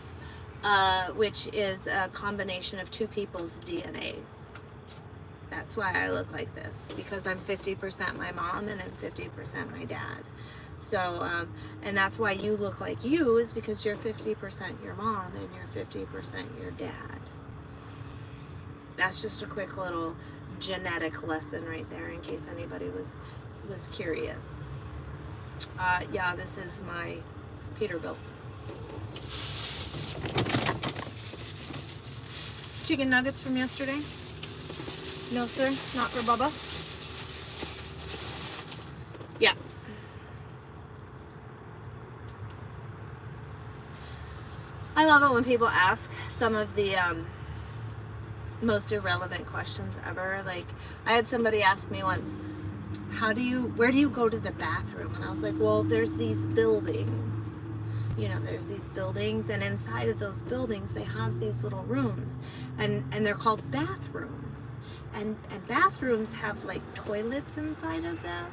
which is a combination of two people's DNAs. That's why I look like this, because I'm 50% my mom and I'm 50% my dad. So, and that's why you look like you, is because you're 50% your mom and you're 50% your dad. That's just a quick little genetic lesson right there, in case anybody was curious. Yeah, this is my Peterbilt. Chicken nuggets from yesterday? No, sir, not for Bubba. Yeah. I love it when people ask some of the most irrelevant questions ever. Like, I had somebody ask me once, where do you go to the bathroom? And I was like, well, there's these buildings. There's these buildings, and inside of those buildings, they have these little rooms, and they're called bathrooms. And bathrooms have like toilets inside of them.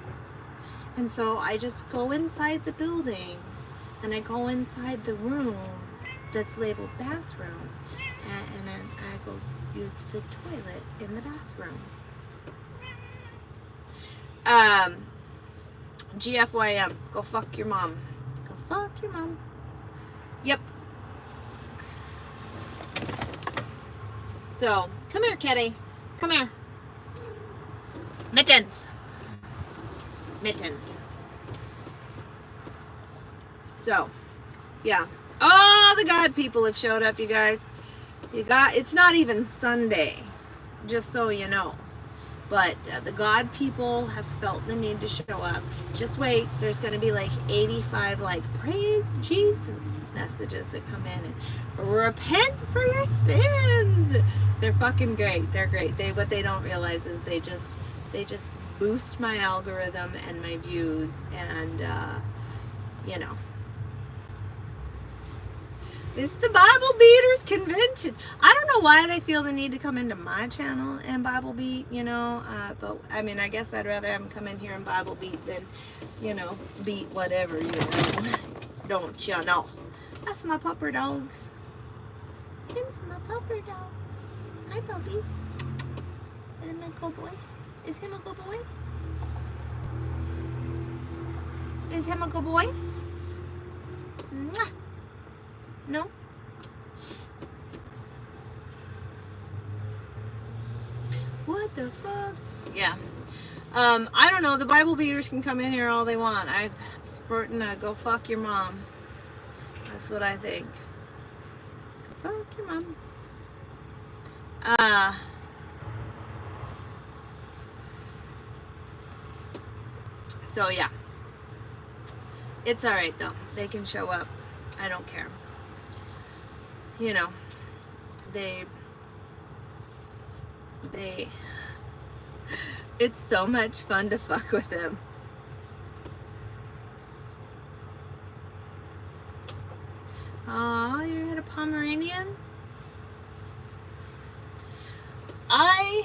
And so I just go inside the building, and I go inside the room that's labeled bathroom, and then I go use the toilet in the bathroom. GFYM, go fuck your mom. Go fuck your mom. Yep. So, come here, kitty. Come here. Mittens. Mittens. So, yeah. Oh, the God people have showed up, you guys. It's not even Sunday, just so you know. But the God people have felt the need to show up. Just wait. There's going to be like 85 like praise Jesus messages that come in and repent for your sins. They're fucking great. They're great. What they don't realize is they just boost my algorithm and my views, and you know. This is the Bible Beaters Convention. I don't know why they feel the need to come into my channel and Bible beat, you know, but I mean, I guess I'd rather have them come in here and Bible beat than, you know, beat whatever, you know. Don't you know? That's my pupper dogs. Kim's my pupper dogs. Hi, puppies. Is him a good boy? Is him a good boy? Is him a good boy? Mwah. No? What the fuck? Yeah. I don't know. The Bible beaters can come in here all they want. I'm sporting a go fuck your mom. That's what I think. Go fuck your mom. So yeah. It's alright though. They can show up. I don't care. You know, it's so much fun to fuck with them. Aw, you had a Pomeranian? I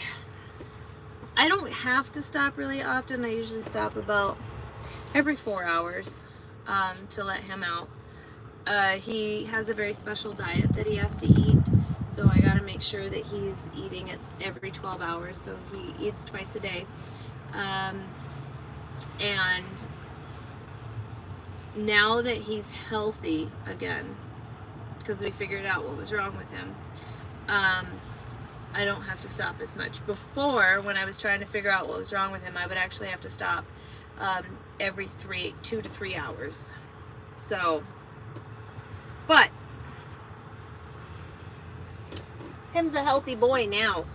don't have to stop really often. I usually stop about every 4 hours to let him out. He has a very special diet that he has to eat, so I gotta make sure that he's eating it every 12 hours, so he eats twice a day. And now that he's healthy again, because we figured out what was wrong with him, I don't have to stop as much. Before, when I was trying to figure out what was wrong with him, I would actually have to stop every 2 to 3 hours. So, but him's a healthy boy now.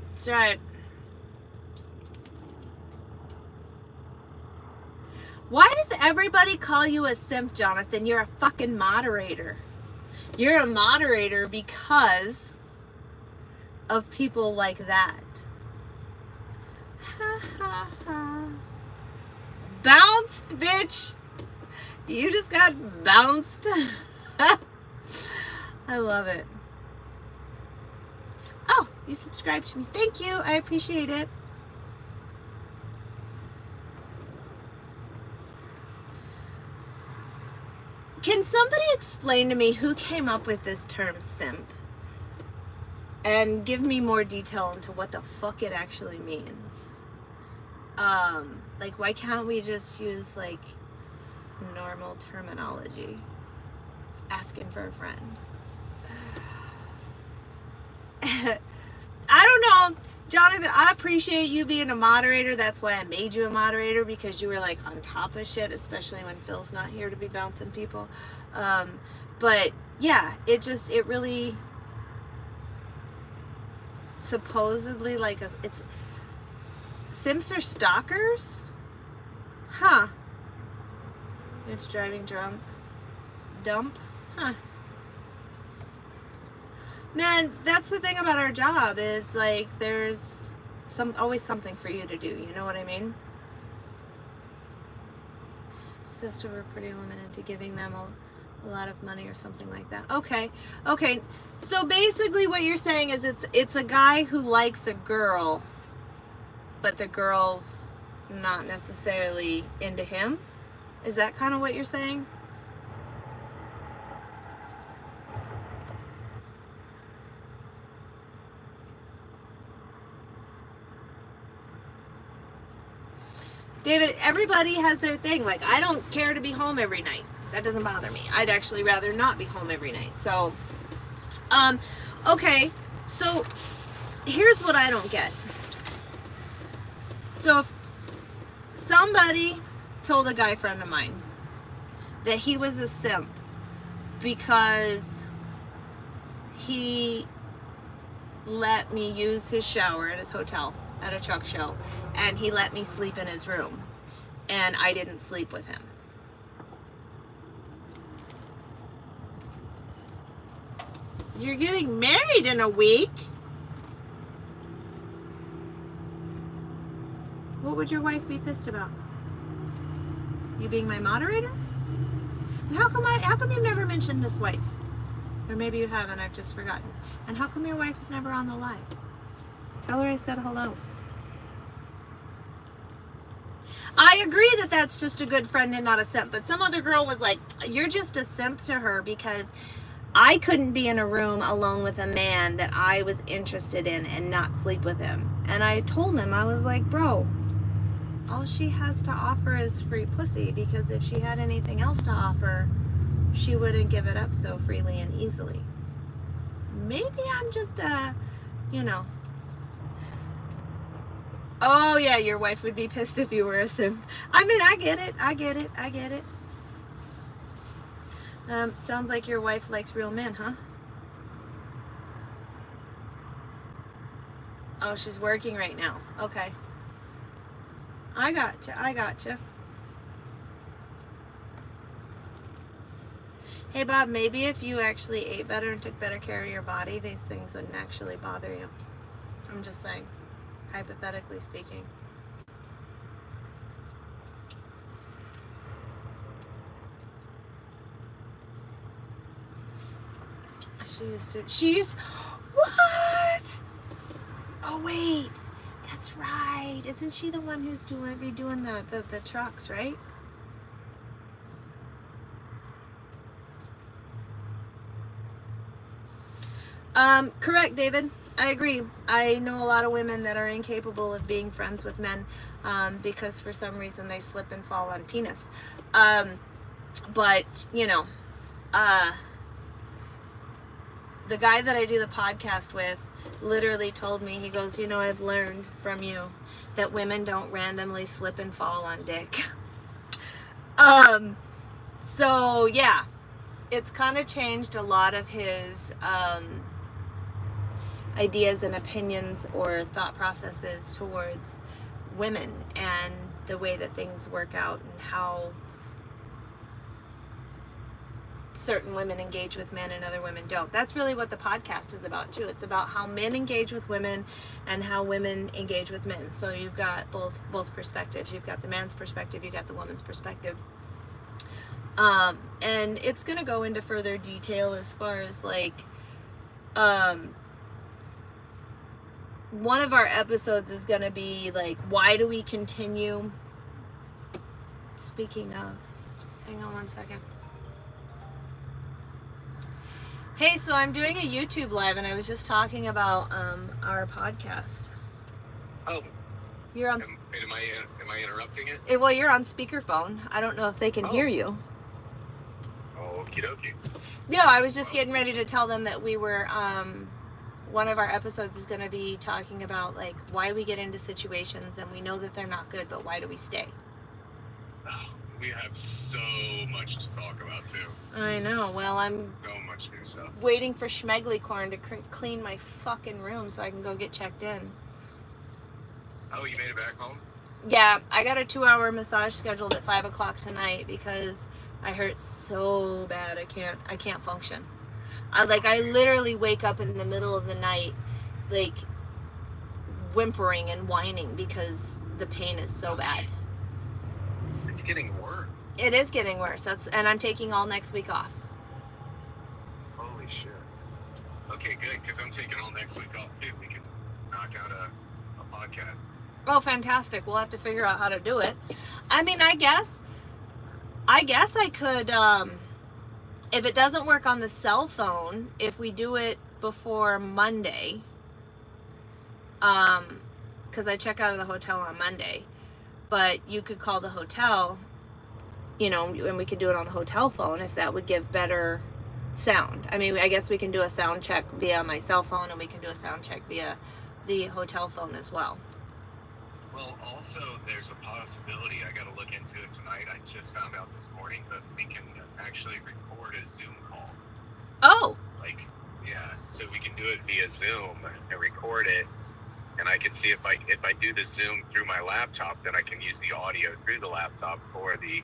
That's right. Why does everybody call you a simp, Jonathan? You're a fucking moderator. You're a moderator because of people like that. Ha ha ha. Bounced, bitch. You just got bounced. I love it. Oh, you subscribed to me. Thank you. I appreciate it. Can somebody explain to me who came up with this term simp? And give me more detail into what the fuck it actually means. Like, why can't we just use, like, normal terminology? Asking for a friend. I don't know. Jonathan, I appreciate you being a moderator. That's why I made you a moderator, because you were, like, on top of shit, especially when Phil's not here to be bouncing people. But, yeah, it really... supposedly, like, it's... Simps are stalkers? Huh. It's driving drunk. Dump? Huh. Man, that's the thing about our job is, like, there's always something for you to do, you know what I mean? Obsessed over Pretty Women into giving them a lot of money or something like that. Okay. So basically what you're saying is it's a guy who likes a girl, but the girl's not necessarily into him? Is that kind of what you're saying? David, everybody has their thing. Like, I don't care to be home every night. That doesn't bother me. I'd actually rather not be home every night. So, okay. So, here's what I don't get. So, if somebody told a guy friend of mine that he was a simp because he let me use his shower at his hotel at a truck show, and he let me sleep in his room, and I didn't sleep with him. You're getting married in a week. What would your wife be pissed about? You being my moderator? How come you've never mentioned this wife? Or maybe you haven't, I've just forgotten. And how come your wife is never on the live? Tell her I said hello. I agree that that's just a good friend and not a simp. But some other girl was like, you're just a simp to her because I couldn't be in a room alone with a man that I was interested in and not sleep with him. And I told him, I was like, bro, all she has to offer is free pussy, because if she had anything else to offer, she wouldn't give it up so freely and easily. Maybe I'm just oh yeah, your wife would be pissed if you were a simp. I mean, I get it. Sounds like your wife likes real men, huh? Oh, she's working right now. Okay. I gotcha. Hey, Bob, maybe if you actually ate better and took better care of your body, these things wouldn't actually bother you. I'm just saying, hypothetically speaking. She used, what? Oh, wait. That's right. Isn't she the one who's redoing the trucks, right? Correct, David. I agree. I know a lot of women that are incapable of being friends with men because for some reason they slip and fall on penis. But, the guy that I do the podcast with literally told me, he goes, I've learned from you that women don't randomly slip and fall on dick. So yeah, it's kind of changed a lot of his ideas and opinions or thought processes towards women and the way that things work out and how certain women engage with men and other women don't. That's really what the podcast is about too. It's about how men engage with women and how women engage with men. So you've got both perspectives. You've got the man's perspective, you've got the woman's perspective. And it's going to go into further detail as far as one of our episodes is going to be why do we continue? Speaking of, hang on one second. Hey, so I'm doing a YouTube live, and I was just talking about our podcast. Oh, you're on. Am I interrupting it? Well, you're on speakerphone. I don't know if they can hear you. Okie dokie. No, I was just getting ready to tell them that we were. One of our episodes is going to be talking about why we get into situations and we know that they're not good, but why do we stay? Oh, we have so much to talk about too. I know. Well, I'm so much new stuff. Waiting for Schmeggly Corn to clean my fucking room so I can go get checked in. Oh, you made it back home? Yeah, I got a 2-hour massage scheduled at 5 o'clock tonight because I hurt so bad I can't function. I literally wake up in the middle of the night whimpering and whining because the pain is so bad. It's getting worse. It is getting worse. And I'm taking all next week off. Holy shit. Okay, good, because I'm taking all next week off too. We can knock out a podcast. Oh, fantastic. We'll have to figure out how to do it. I mean, I guess I could, if it doesn't work on the cell phone, if we do it before Monday, because I check out of the hotel on Monday, but you could call the hotel, and we could do it on the hotel phone if that would give better sound. I mean, I guess we can do a sound check via my cell phone, and we can do a sound check via the hotel phone as well. Well, also, there's a possibility, I got to look into it tonight. I just found out this morning that we can actually record a Zoom call. Oh. So we can do it via Zoom and record it. And I can see if I do the Zoom through my laptop, then I can use the audio through the laptop for the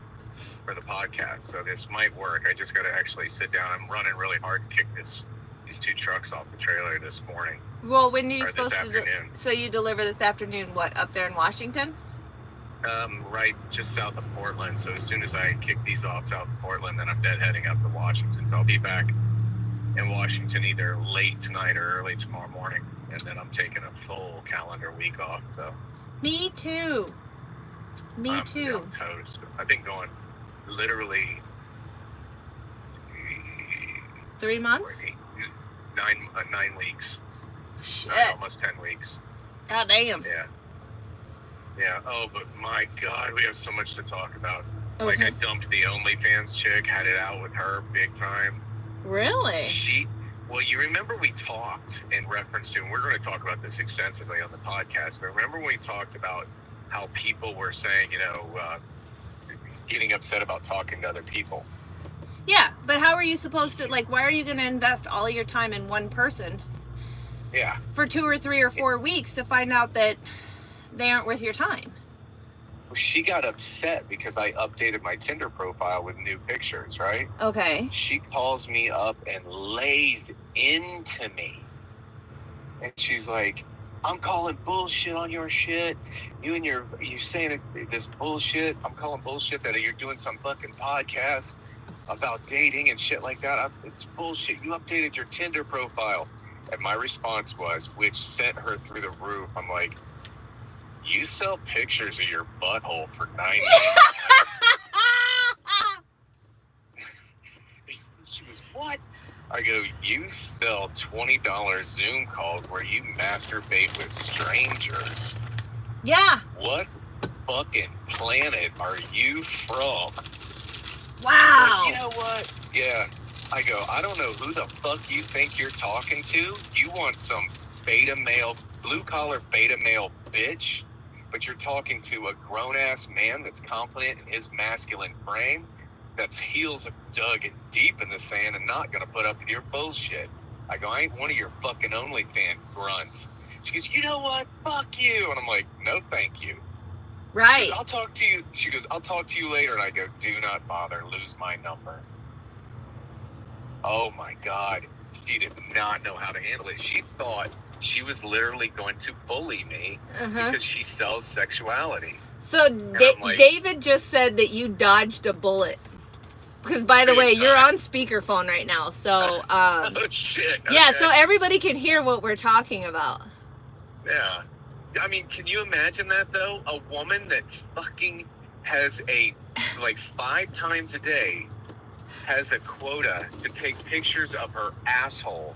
podcast. So this might work. I just got to actually sit down. I'm running really hard to kick this these 2 trucks off the trailer this morning. Well, when are you Or supposed this to afternoon. so you deliver this afternoon, what, up there in Washington? Right just south of Portland. So as soon as I kick these off south of Portland, then I'm heading up to Washington. So I'll be back in Washington either late tonight or early tomorrow morning. And then I'm taking a full calendar week off. So Me too. Me too. I'm toast. I've been going literally 3 months? 9 weeks. Shit. Almost 10 weeks. God damn. Yeah. Yeah. Oh, but my God, we have so much to talk about. Okay. Like, I dumped the OnlyFans chick, had it out with her big time. Really? Well, you remember we talked in reference to, and we're going to talk about this extensively on the podcast, but remember when we talked about how people were saying, getting upset about talking to other people? Yeah, but how are you supposed to, like, why are you going to invest all your time in one person? Yeah. For 2 or 3 or 4 weeks to find out that they aren't worth your time. Well, she got upset because I updated my Tinder profile with new pictures, right? Okay. She calls me up and lays into me. And she's like, I'm calling bullshit on your shit. You're saying this bullshit. I'm calling bullshit that you're doing some fucking podcast about dating and shit like that. It's bullshit. You updated your Tinder profile. And my response was, which sent her through the roof. I'm like, you sell pictures of your butthole for $90. She was, what? I go, you sell $20 Zoom calls where you masturbate with strangers. Yeah. What fucking planet are you from? Wow. Like, you know what? Yeah. I go, I don't know who the fuck you think you're talking to. You want some beta male, blue collar beta male bitch, but you're talking to a grown ass man that's confident in his masculine frame, that's heels are dug in deep in the sand and not gonna put up with your bullshit. I go, I ain't one of your fucking OnlyFans grunts. She goes, you know what? Fuck you. And I'm like, no, thank you. Right. She goes, I'll talk to you. She goes, I'll talk to you later. And I go, do not bother. Lose my number. Oh my God. She did not know how to handle it. She thought she was literally going to bully me because she sells sexuality. So like, David just said that you dodged a bullet. Because, by the way, you're on speakerphone right now. So, oh, shit. Okay. Yeah, so everybody can hear what we're talking about. Yeah. I mean, can you imagine that, though? A woman that fucking has 5 times a day has a quota to take pictures of her asshole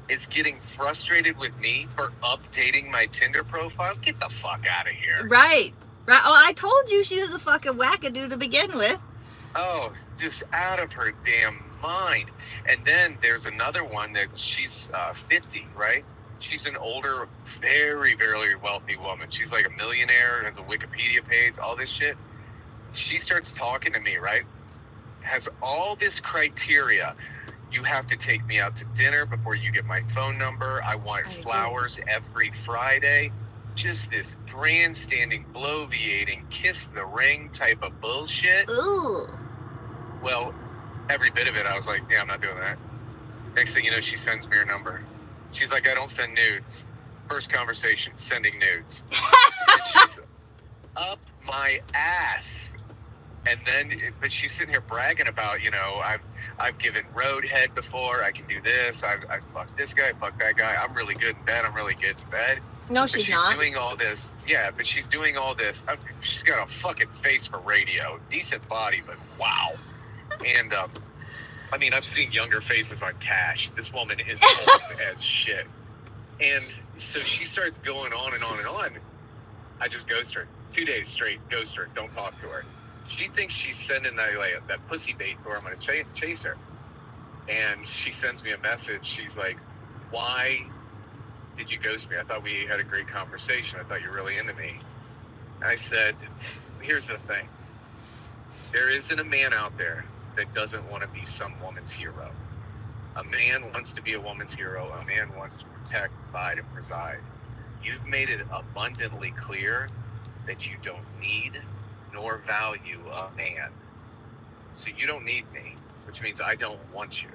is getting frustrated with me for updating my Tinder profile? Get the fuck out of here. Right. Oh, I told you she was a fucking wackadoo to begin with. Oh, just out of her damn mind. And then there's another one that she's 50, right? She's an older, very, very wealthy woman. She's like a millionaire, has a Wikipedia page, all this shit. She starts talking to me, right? Has all this criteria. You have to take me out to dinner before you get my phone number. I want flowers every Friday. Just this grandstanding, bloviating, kiss the ring type of bullshit. Ooh. Well, every bit of it, I was like, yeah, I'm not doing that. Next thing you know, she sends me her number. She's like, I don't send nudes. First conversation, sending nudes. And she's up my ass. And then, but she's sitting here bragging about, I've given roadhead before. I can do this. I fucked this guy, fucked that guy. I'm really good in bed. I'm really good in bed. No, she's not. She's doing all this. Yeah, but she's doing all this. She's got a fucking face for radio. Decent body, but wow. And, I mean, I've seen younger faces on Cash. This woman is old as shit. And so she starts going on and on and on. I just ghost her. 2 days straight, ghost her. Don't talk to her. She thinks she's sending that pussy bait to her. I'm going to chase her. And she sends me a message. She's like, why did you ghost me? I thought we had a great conversation. I thought you were really into me. And I said, here's the thing. There isn't a man out there that doesn't want to be some woman's hero. A man wants to be a woman's hero. A man wants to protect, provide, and preside. You've made it abundantly clear that you don't need nor value a man. So you don't need me, which means I don't want you.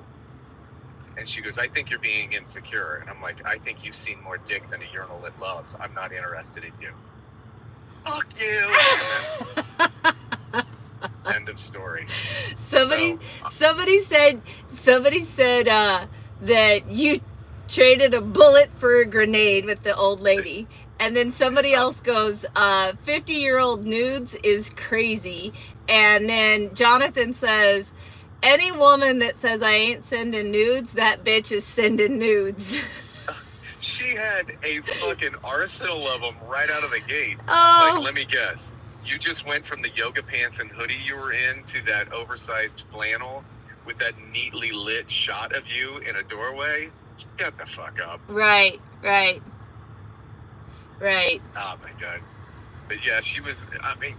And she goes, I think you're being insecure. And I'm like, I think you've seen more dick than a urinal it loves. I'm not interested in you. Fuck you. End of story. Somebody said that you traded a bullet for a grenade with the old lady. And then somebody else goes, 50-year-old nudes is crazy. And then Jonathan says, any woman that says I ain't sending nudes, that bitch is sending nudes. She had a fucking arsenal of them right out of the gate. Oh. Like, let me guess. You just went from the yoga pants and hoodie you were in to that oversized flannel with that neatly lit shot of you in a doorway. Shut the fuck up. Right. Oh my God. But yeah, she was, I mean,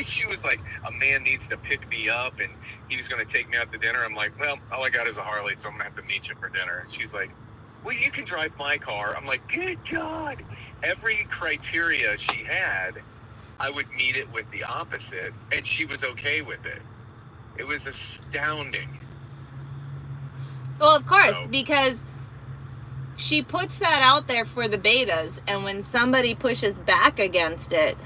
she was like, a man needs to pick me up and he was going to take me out to dinner. I'm like, well, all I got is a Harley, so I'm going to have to meet you for dinner. She's like, well, you can drive my car. I'm like, good God. Every criteria she had, I would meet it with the opposite, and she was okay with it. It was astounding. Well, of course, because she puts that out there for the betas, and when somebody pushes back against it,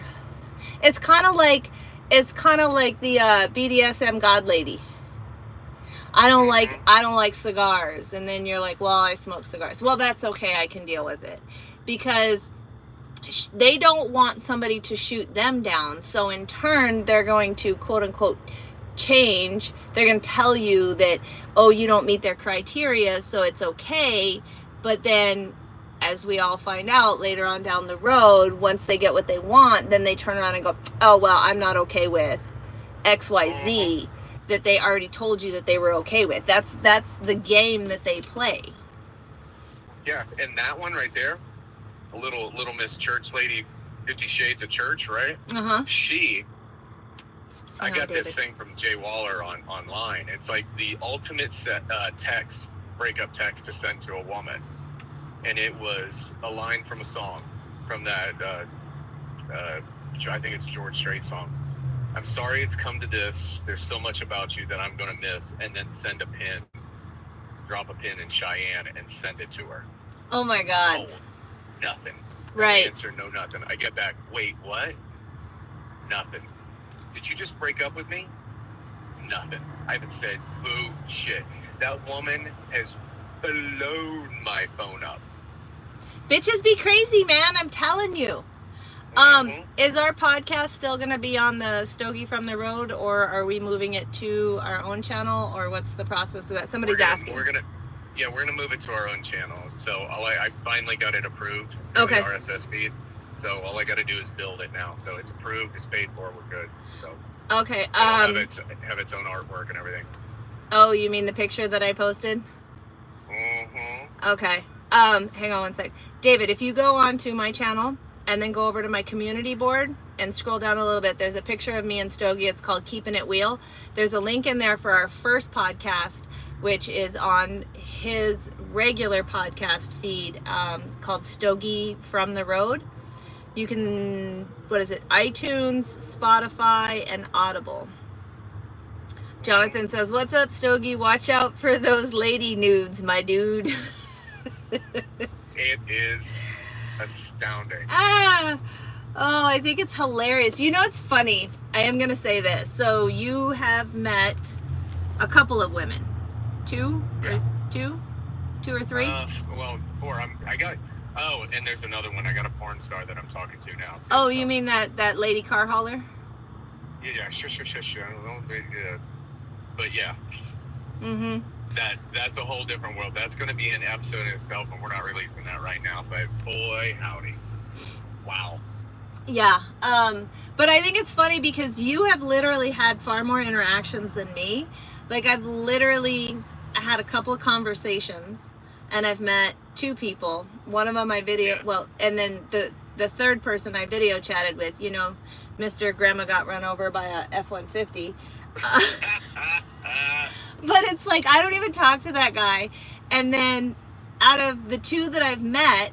it's kind of like the BDSM god lady. I don't like cigars, and then you're like, well, I smoke cigars. Well, that's okay, I can deal with it, because they don't want somebody to shoot them down. So in turn, they're going to quote unquote change. They're going to tell you that, oh, you don't meet their criteria, so it's okay. But then, as we all find out later on down the road, once they get what they want, then they turn around and go, oh, well, I'm not okay with XYZ that they already told you that they were okay with. That's the game that they play. Yeah, and that one right there, a little Miss Church lady, 50 Shades of Church, right? Uh-huh. I got this thing from Jay Waller online. It's like the ultimate breakup text to send to a woman. And it was a line from a song, from that, I think it's George Strait song. I'm sorry it's come to this. There's so much about you that I'm going to miss. And then send a pin. Drop a pin in Cheyenne and send it to her. Oh, my God. Oh, nothing. Right. No answer, no nothing. I get back, wait, what? Nothing. Did you just break up with me? Nothing. I haven't said boo shit. That woman has blown my phone up. Bitches be crazy, man. I'm telling you. Is our podcast still going to be on the Stogie from the Road, or are we moving it to our own channel, or what's the process of that? Somebody's asking. We're gonna move it to our own channel. So I finally got it approved. Okay. The RSS feed. So all I got to do is build it now. So it's approved. It's paid for. We're good. So. Okay. Have its own artwork and everything. Oh, you mean the picture that I posted? Mm-hmm. Okay. Hang on one sec. David, if you go onto my channel and then go over to my community board and scroll down a little bit, there's a picture of me and Stogie. It's called Keeping It Wheel. There's a link in there for our first podcast, which is on his regular podcast feed, called Stogie from the Road. You can, iTunes, Spotify, and Audible. Jonathan says, what's up, Stogie? Watch out for those lady nudes, my dude. It is astounding. Oh, I think it's hilarious. You know, it's funny. I am going to say this. So you have met a couple of women. Two or three? Well, 4. And there's another one. I got a porn star that I'm talking to now. Too, oh, you mean that lady car hauler? Yeah, sure. I don't know. But yeah. Mm-hmm. That's a whole different world. That's going to be an episode in itself, and we're not releasing that right now. But boy, howdy. Wow. Yeah. But I think it's funny because you have literally had far more interactions than me. Like, I've literally had a couple of conversations, and I've met 2 people. One of them I and then the third person I video chatted with, you know, Mr. Grandma got run over by a F-150. But it's like, I don't even talk to that guy. And then out of the 2 that I've met,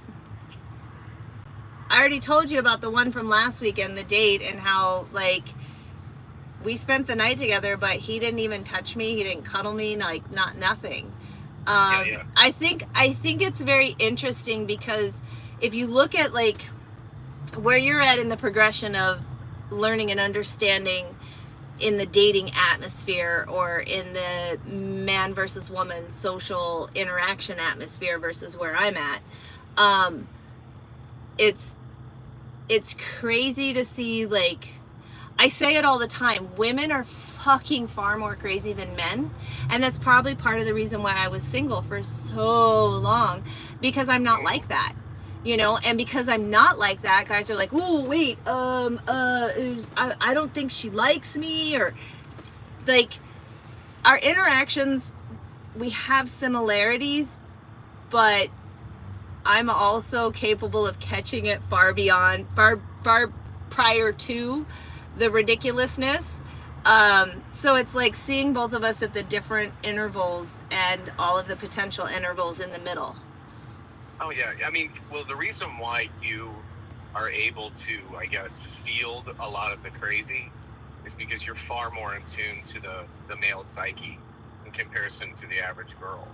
I already told you about the one from last weekend, the date, and how, like, we spent the night together, but he didn't even touch me. He didn't cuddle me, like, nothing. Yeah. I think it's very interesting because if you look at like where you're at in the progression of learning and understanding in the dating atmosphere or in the man versus woman social interaction atmosphere versus where I'm at, it's crazy to see, like, I say it all the time, women are fucking far more crazy than men, and that's probably part of the reason why I was single for so long, because I'm not like that, you know. And because I'm not like that, guys are like, oh wait, I don't think she likes me, or like, our interactions, we have similarities, but I'm also capable of catching it far prior to the ridiculousness. So it's like seeing both of us at the different intervals and all of the potential intervals in the middle. Oh yeah, I mean, well, the reason why you are able to, I guess, field a lot of the crazy is because you're far more in tune to the male psyche in comparison to the average girl.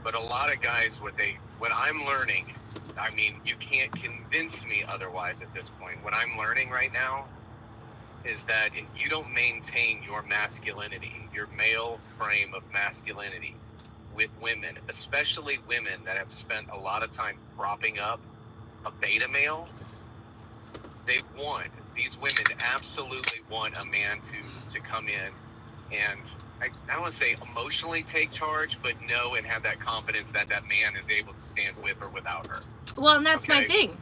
But a lot of guys, what I'm learning, I mean, you can't convince me otherwise at this point. What I'm learning right now is that if you don't maintain your masculinity, your male frame of masculinity with women, especially women that have spent a lot of time propping up a beta male, these women absolutely want a man to come in and, I don't want to say emotionally take charge, but know and have that confidence that that man is able to stand with or without her. Well, and that's my thing.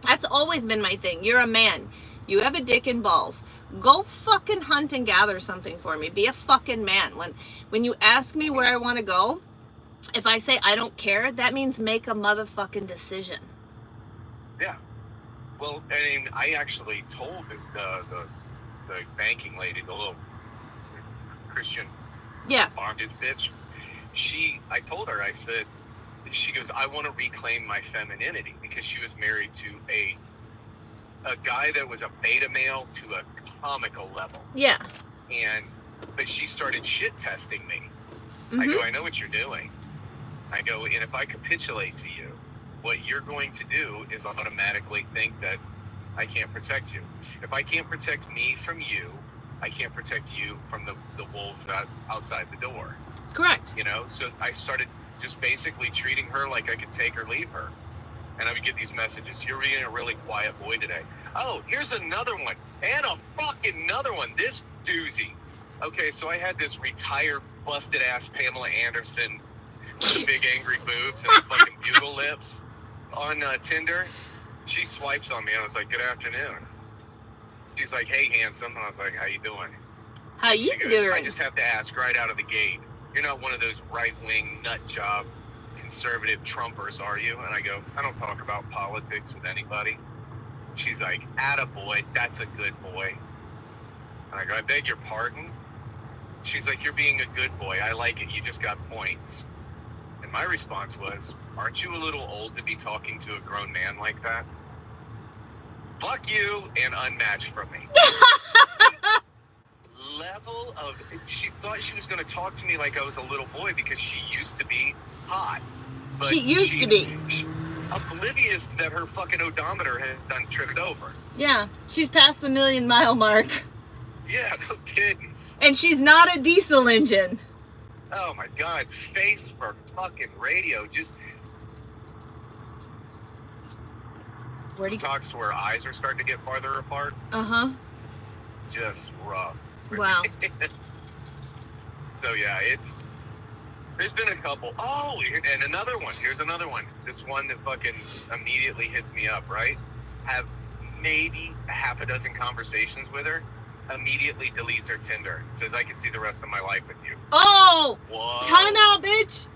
That's always been my thing. You're a man. You have a dick and balls. Go fucking hunt and gather something for me. Be a fucking man. When you ask me where I want to go, if I say I don't care, that means make a motherfucking decision. Yeah. Well, I mean, I actually told the banking lady, the little Christian bondage bitch, I told her, I said, she goes, I want to reclaim my femininity, because she was married to a guy that was a beta male to a comical level. Yeah. But she started shit testing me. I go, I know what you're doing. I go, and if I capitulate to you, what you're going to do is automatically think that I can't protect you. If I can't protect me from you, I can't protect you from the wolves outside the door. Correct. You know, so I started just basically treating her like I could take or leave her. And I would get these messages, you're being a really quiet boy today. Oh, here's another one. And a fucking another one. This doozy. Okay, so I had this retired, busted-ass Pamela Anderson with the big angry boobs and the fucking bugle lips on Tinder. She swipes on me, and I was like, good afternoon. She's like, hey, handsome. And I was like, how you doing? How you doing? I just have to ask right out of the gate, you're not one of those right-wing nut job conservative Trumpers, are you? And I go, I don't talk about politics with anybody. She's like, attaboy, that's a good boy. And I go, I beg your pardon? She's like, you're being a good boy. I like it. You just got points. And my response was, aren't you a little old to be talking to a grown man like that? Fuck you, and unmatched from me. Level of, she thought she was going to talk to me like I was a little boy because she used to be hot. But she used to be. Oblivious that her fucking odometer has done tripped over. Yeah, she's past the 1,000,000-mile mark. Yeah, no kidding. And she's not a diesel engine. Oh my God, face for fucking radio. Just where'd he go? Talks to where eyes are starting to get farther apart. Uh-huh. Just rough. Wow. So yeah, there's been a couple. Oh, and another one. Here's another one. This one that fucking immediately hits me up, right? Have maybe a half a dozen conversations with her. Immediately deletes her Tinder. Says, I can see the rest of my life with you. Oh! Whoa. Time out, bitch!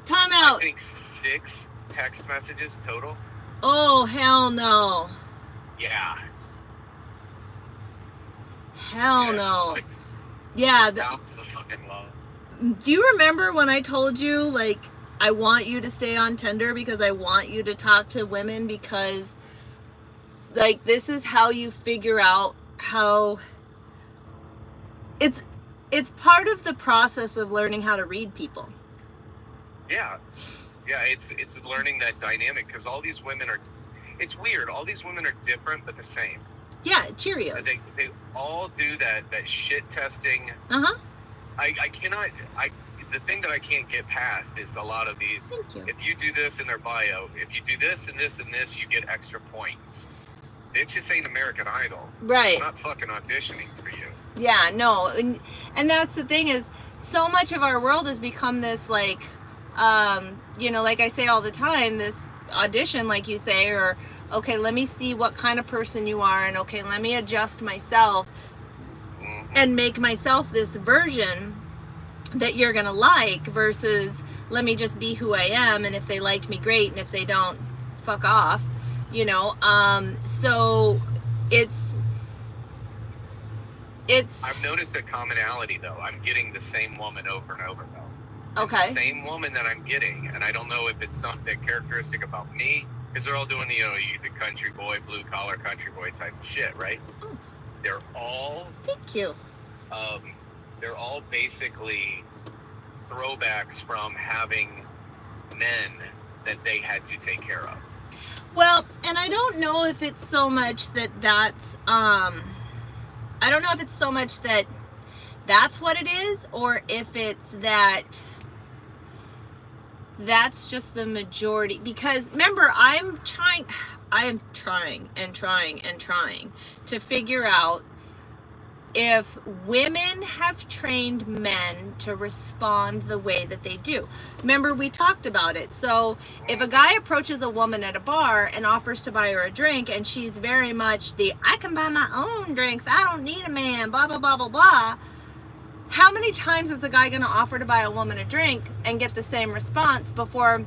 Time out. I think 6 text messages total. Oh, hell no. Yeah. Hell no. Like, yeah. The fucking love. Do you remember when I told you, like, I want you to stay on Tinder because I want you to talk to women because, like, this is how you figure out how... It's part of the process of learning how to read people. Yeah, yeah. It's learning that dynamic because all these women are. It's weird. All these women are different but the same. Yeah, Cheerios. They all do that shit testing. Uh-huh. I cannot. The thing that I can't get past is a lot of these. Thank you. If you do this in their bio, if you do this and this and this, you get extra points. It just ain't American Idol. Right. I'm not fucking auditioning for you. Yeah, no. And that's the thing is, so much of our world has become this, like, you know, like I say all the time, this audition, like you say, or, okay, let me see what kind of person you are, and okay, let me adjust myself and make myself this version that you're gonna like, versus let me just be who I am, and if they like me, great, and if they don't, fuck off, you know. So it's I've noticed a commonality though. I'm getting the same woman over and over though. okay. The same woman that I'm getting, and I don't know if it's something characteristic about me, because they're all doing the, you know, the country boy, blue collar country boy type of shit, right? Oh. They're all Thank you. They're all basically throwbacks from having men that they had to take care of. Well, and I don't know if it's so much that that's I don't know if it's so much that that's what it is, or if it's that that's just the majority. Because remember, I am trying to figure out if women have trained men to respond the way that they do. Remember, we talked about it. So if a guy approaches a woman at a bar and offers to buy her a drink, and she's very much the, I can buy my own drinks, I don't need a man, blah, blah, blah, blah, blah. How many times is a guy going to offer to buy a woman a drink and get the same response before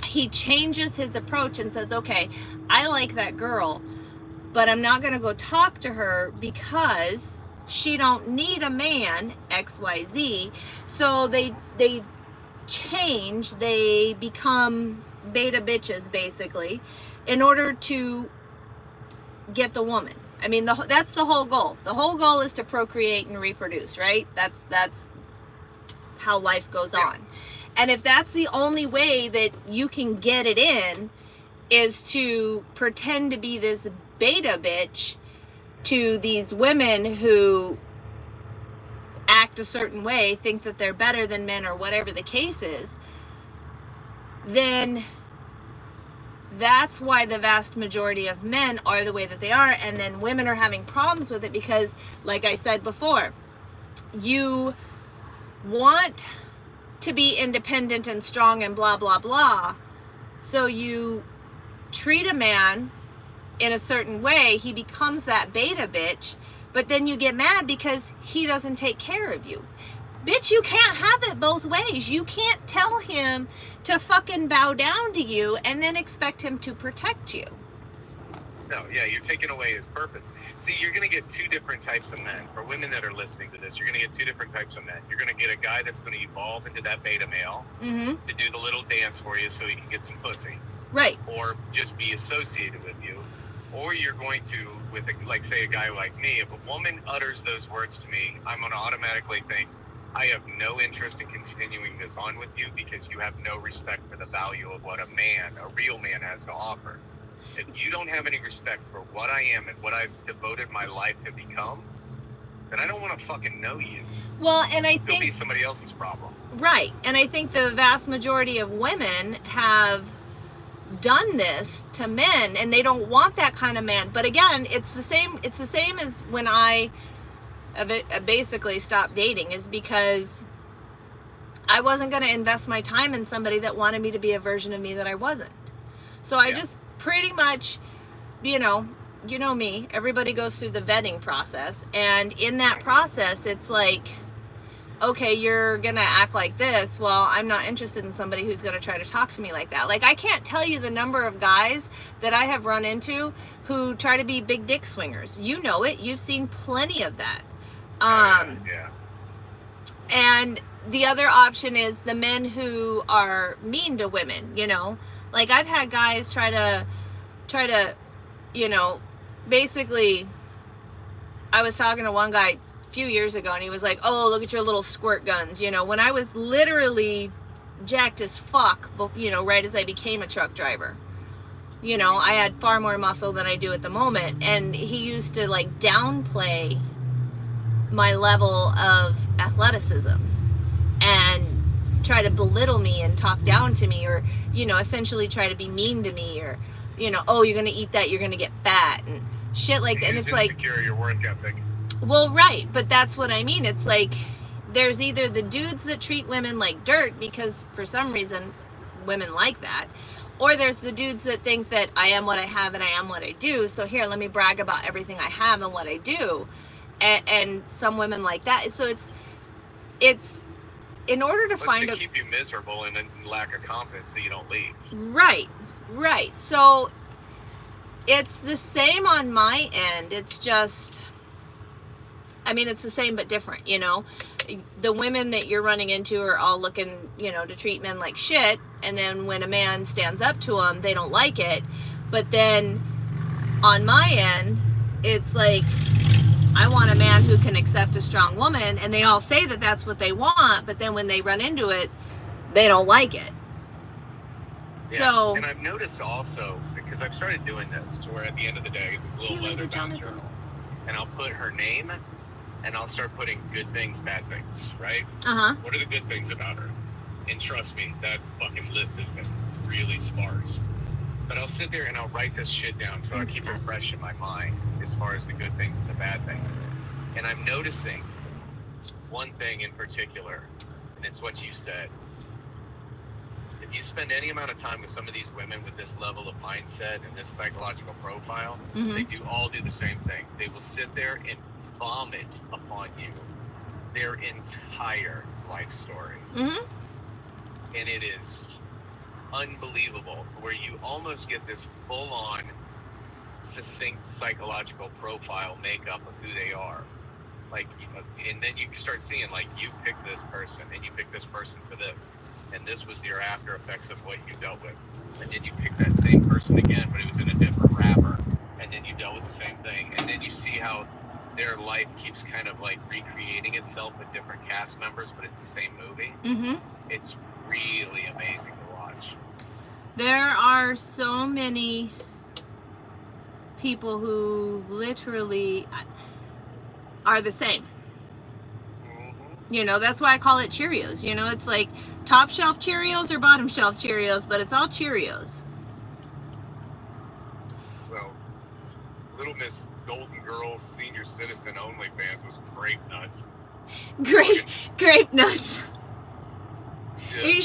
he changes his approach and says, okay, I like that girl, but I'm not going to go talk to her because she don't need a man, XYZ. So they change, they become beta bitches basically in order to get the woman. I mean, that's the whole goal. The whole goal is to procreate and reproduce, right? That's how life goes on. And if that's the only way that you can get it in, is to pretend to be this beta bitch to these women who act a certain way, think that they're better than men or whatever the case is, then that's why the vast majority of men are the way that they are. And then women are having problems with it because, like I said before, you want to be independent and strong and blah, blah, blah. So you treat a man in a certain way, he becomes that beta bitch, but then you get mad because he doesn't take care of you. Bitch, you can't have it both ways. You can't tell him to fucking bow down to you and then expect him to protect you. No, yeah, you're taking away his purpose. See, you're going to get two different types of men. For women that are listening to this, you're going to get two different types of men. You're going to get a guy that's going to evolve into that beta male to do the little dance for you so he can get some pussy. Right. Or just be associated with you. Or you're going to, with like say a guy like me, if a woman utters those words to me, I'm going to automatically think, I have no interest in continuing this on with you because you have no respect for the value of what a man, a real man, has to offer. If you don't have any respect for what I am and what I've devoted my life to become, then I don't want to fucking know you. Well, and I It'll think... be somebody else's problem. Right. And I think the vast majority of women have done this to men, and they don't want that kind of man. But again, it's the same as when I basically stopped dating, is because I wasn't going to invest my time in somebody that wanted me to be a version of me that I wasn't. So I just pretty much, you know me, everybody goes through the vetting process, and in that process it's like, okay, you're gonna act like this, well, I'm not interested in somebody who's gonna try to talk to me like that. Like, I can't tell you the number of guys that I have run into who try to be big dick swingers. You know it, you've seen plenty of that. And the other option is the men who are mean to women, you know, like I've had guys try to, you know, basically, I was talking to one guy a few years ago and he was like, oh, look at your little squirt guns, you know, when I was literally jacked as fuck, you know, right as I became a truck driver. You know, I had far more muscle than I do at the moment. And he used to like downplay my level of athleticism and try to belittle me and talk down to me, or, you know, essentially try to be mean to me, or, you know, oh, you're going to eat that, you're going to get fat and shit like that. And it's like, insecure your work ethic. Well, right, but that's what I mean. It's like there's either the dudes that treat women like dirt because for some reason women like that, or there's the dudes that think that I am what I have and I am what I do. So here, let me brag about everything I have and what I do. And some women like that. So it's in order to find to keep you miserable and lack of confidence so you don't leave. Right. So it's the same on my end. It's just, I mean, it's the same but different, you know. The women that you're running into are all looking, you know, to treat men like shit. And then when a man stands up to them, they don't like it. But then on my end, it's like, I want a man who can accept a strong woman. And they all say that that's what they want. But then when they run into it, they don't like it. Yeah. So, and I've noticed also, because I've started doing this, to where at the end of the day, this little leather bound journal, and I'll put her name, and I'll start putting good things, bad things, right? What are the good things about her? And trust me, that fucking list has been really sparse. But I'll sit there and I'll write this shit down so I keep it fresh in my mind as far as the good things and the bad things. And I'm noticing one thing in particular, and it's what you said. If you spend any amount of time with some of these women with this level of mindset and this psychological profile, they all do the same thing. They will sit there and vomit upon you their entire life story. And it is unbelievable, where you almost get this full-on, succinct psychological profile makeup of who they are. Like, and then you start seeing, like, you picked this person, and you picked this person for this, and this was your after effects of what you dealt with. And then you pick that same person again, but it was in a different wrapper, and then you dealt with the same thing. And then you see how their life keeps kind of like recreating itself with different cast members, but it's the same movie. It's really amazing to watch. There are so many people who literally are the same. You know, that's why I call it Cheerios. You know, it's like top shelf Cheerios or bottom shelf Cheerios, but it's all Cheerios. Well, Little Miss Golden Girls Senior Citizen OnlyFans was grape nuts. Grape nuts. Yeah, Are you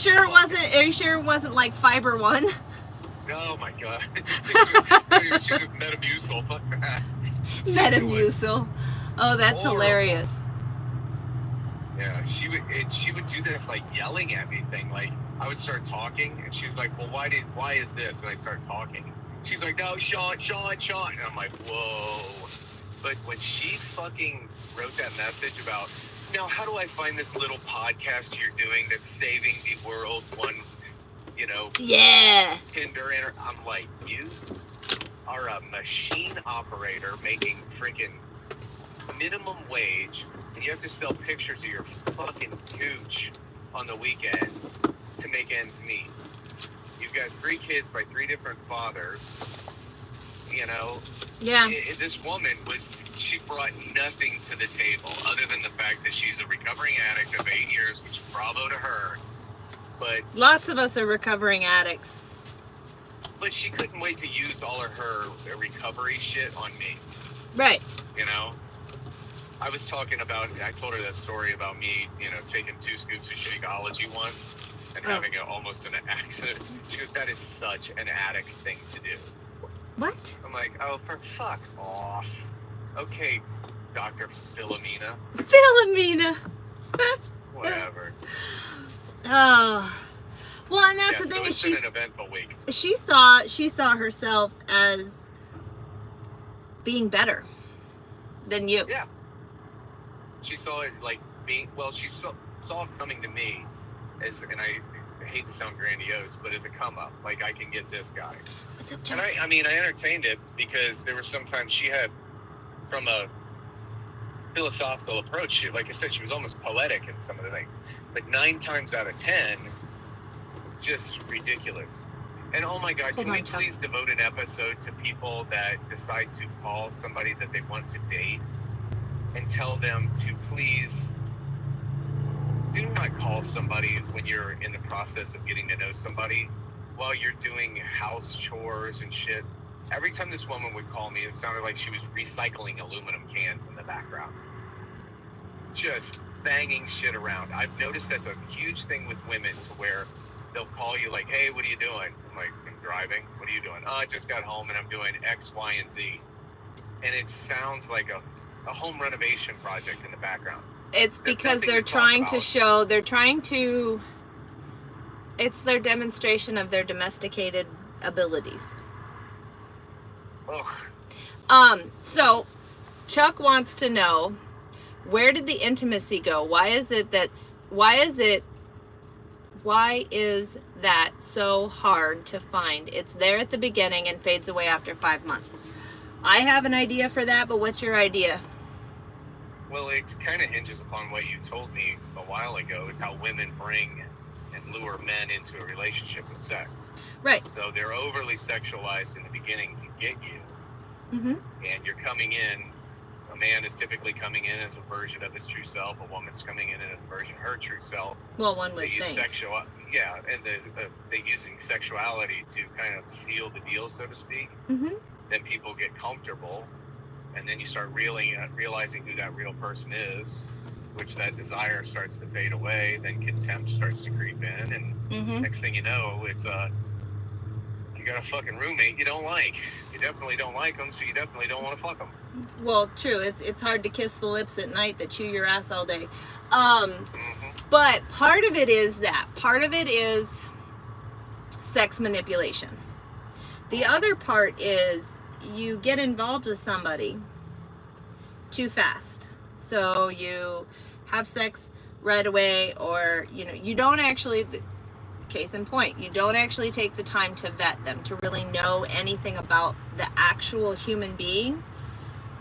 sure it wasn't like Fiber One? Oh my god. She was Metamucil. Fuck that. Metamucil. Oh, that's horrible. Hilarious. Yeah, she would do this like yelling at me thing. Like I would start talking, and she was like, "Well, why is this?" And I start talking. She's like, "No, Sean," and I'm like, "Whoa!" But when she fucking wrote that message about, now how do I find this little podcast you're doing that's saving the world one, you know, Tinder, and I'm like, you are a machine operator making freaking minimum wage. You have to sell pictures of your fucking gooch on the weekends to make ends meet. You've got 3 kids by 3 different fathers. You know? Yeah. This woman she brought nothing to the table other than the fact that she's a recovering addict of 8 years, which bravo to her. But lots of us are recovering addicts. But she couldn't wait to use all of her recovery shit on me. Right. You know? I told her that story about me, you know, taking 2 scoops of Shakeology once and having almost an accident. She goes, that is such an addict thing to do. What? I'm like, oh, for fuck off. Okay, Dr. Philomena. Whatever. Oh. Well, and that's the thing, it's been an eventful week. She saw herself as being better than you. Yeah. She saw it like she saw it coming to me as, and I hate to sound grandiose, but as a come up. Like, I can get this guy. What's up, Chuck? And I entertained it because there were sometimes she had, from a philosophical approach, like I said, she was almost poetic in some of the things. But 9 times out of 10, just ridiculous. And oh my God, Hold can on, we Chuck. please devote an episode to people that decide to call somebody that they want to date and tell them to please do not call somebody when you're in the process of getting to know somebody while you're doing house chores and shit. Every time this woman would call me, it sounded like she was recycling aluminum cans in the background. Just banging shit around. I've noticed that's a huge thing with women, to where they'll call you like, hey, what are you doing? I'm like, I'm driving. What are you doing? Oh, I just got home and I'm doing X, Y, and Z. And it sounds like a home renovation project in the background. It's There's because nothing they're to talk trying to about. show, it's their demonstration of their domesticated abilities. Ugh. So Chuck wants to know, where did the intimacy go? Why is that so hard to find? It's there at the beginning and fades away after 5 months. I have an idea for that, but what's your idea? Well, it kind of hinges upon what you told me a while ago, is how women bring and lure men into a relationship with sex. Right. So they're overly sexualized in the beginning to get you. Mm-hmm. And you're coming in, a man is typically coming in as a version of his true self, a woman's coming in as a version of her true self. Well, one would They use think. and they're using sexuality to kind of seal the deal, so to speak. Mm-hmm. Then people get comfortable, and then you start realizing who that real person is, which that desire starts to fade away. Then contempt starts to creep in, and Mm-hmm. next thing you know, it's you got a fucking roommate you don't like. You definitely don't like them, so you definitely don't want to fuck them. Well, true. It's hard to kiss the lips at night that chew your ass all day. Mm-hmm. But part of it is that. Part of it is sex manipulation. The other part is you get involved with somebody too fast. So you have sex right away, or, you don't actually, case in point, you don't actually take the time to vet them, to really know anything about the actual human being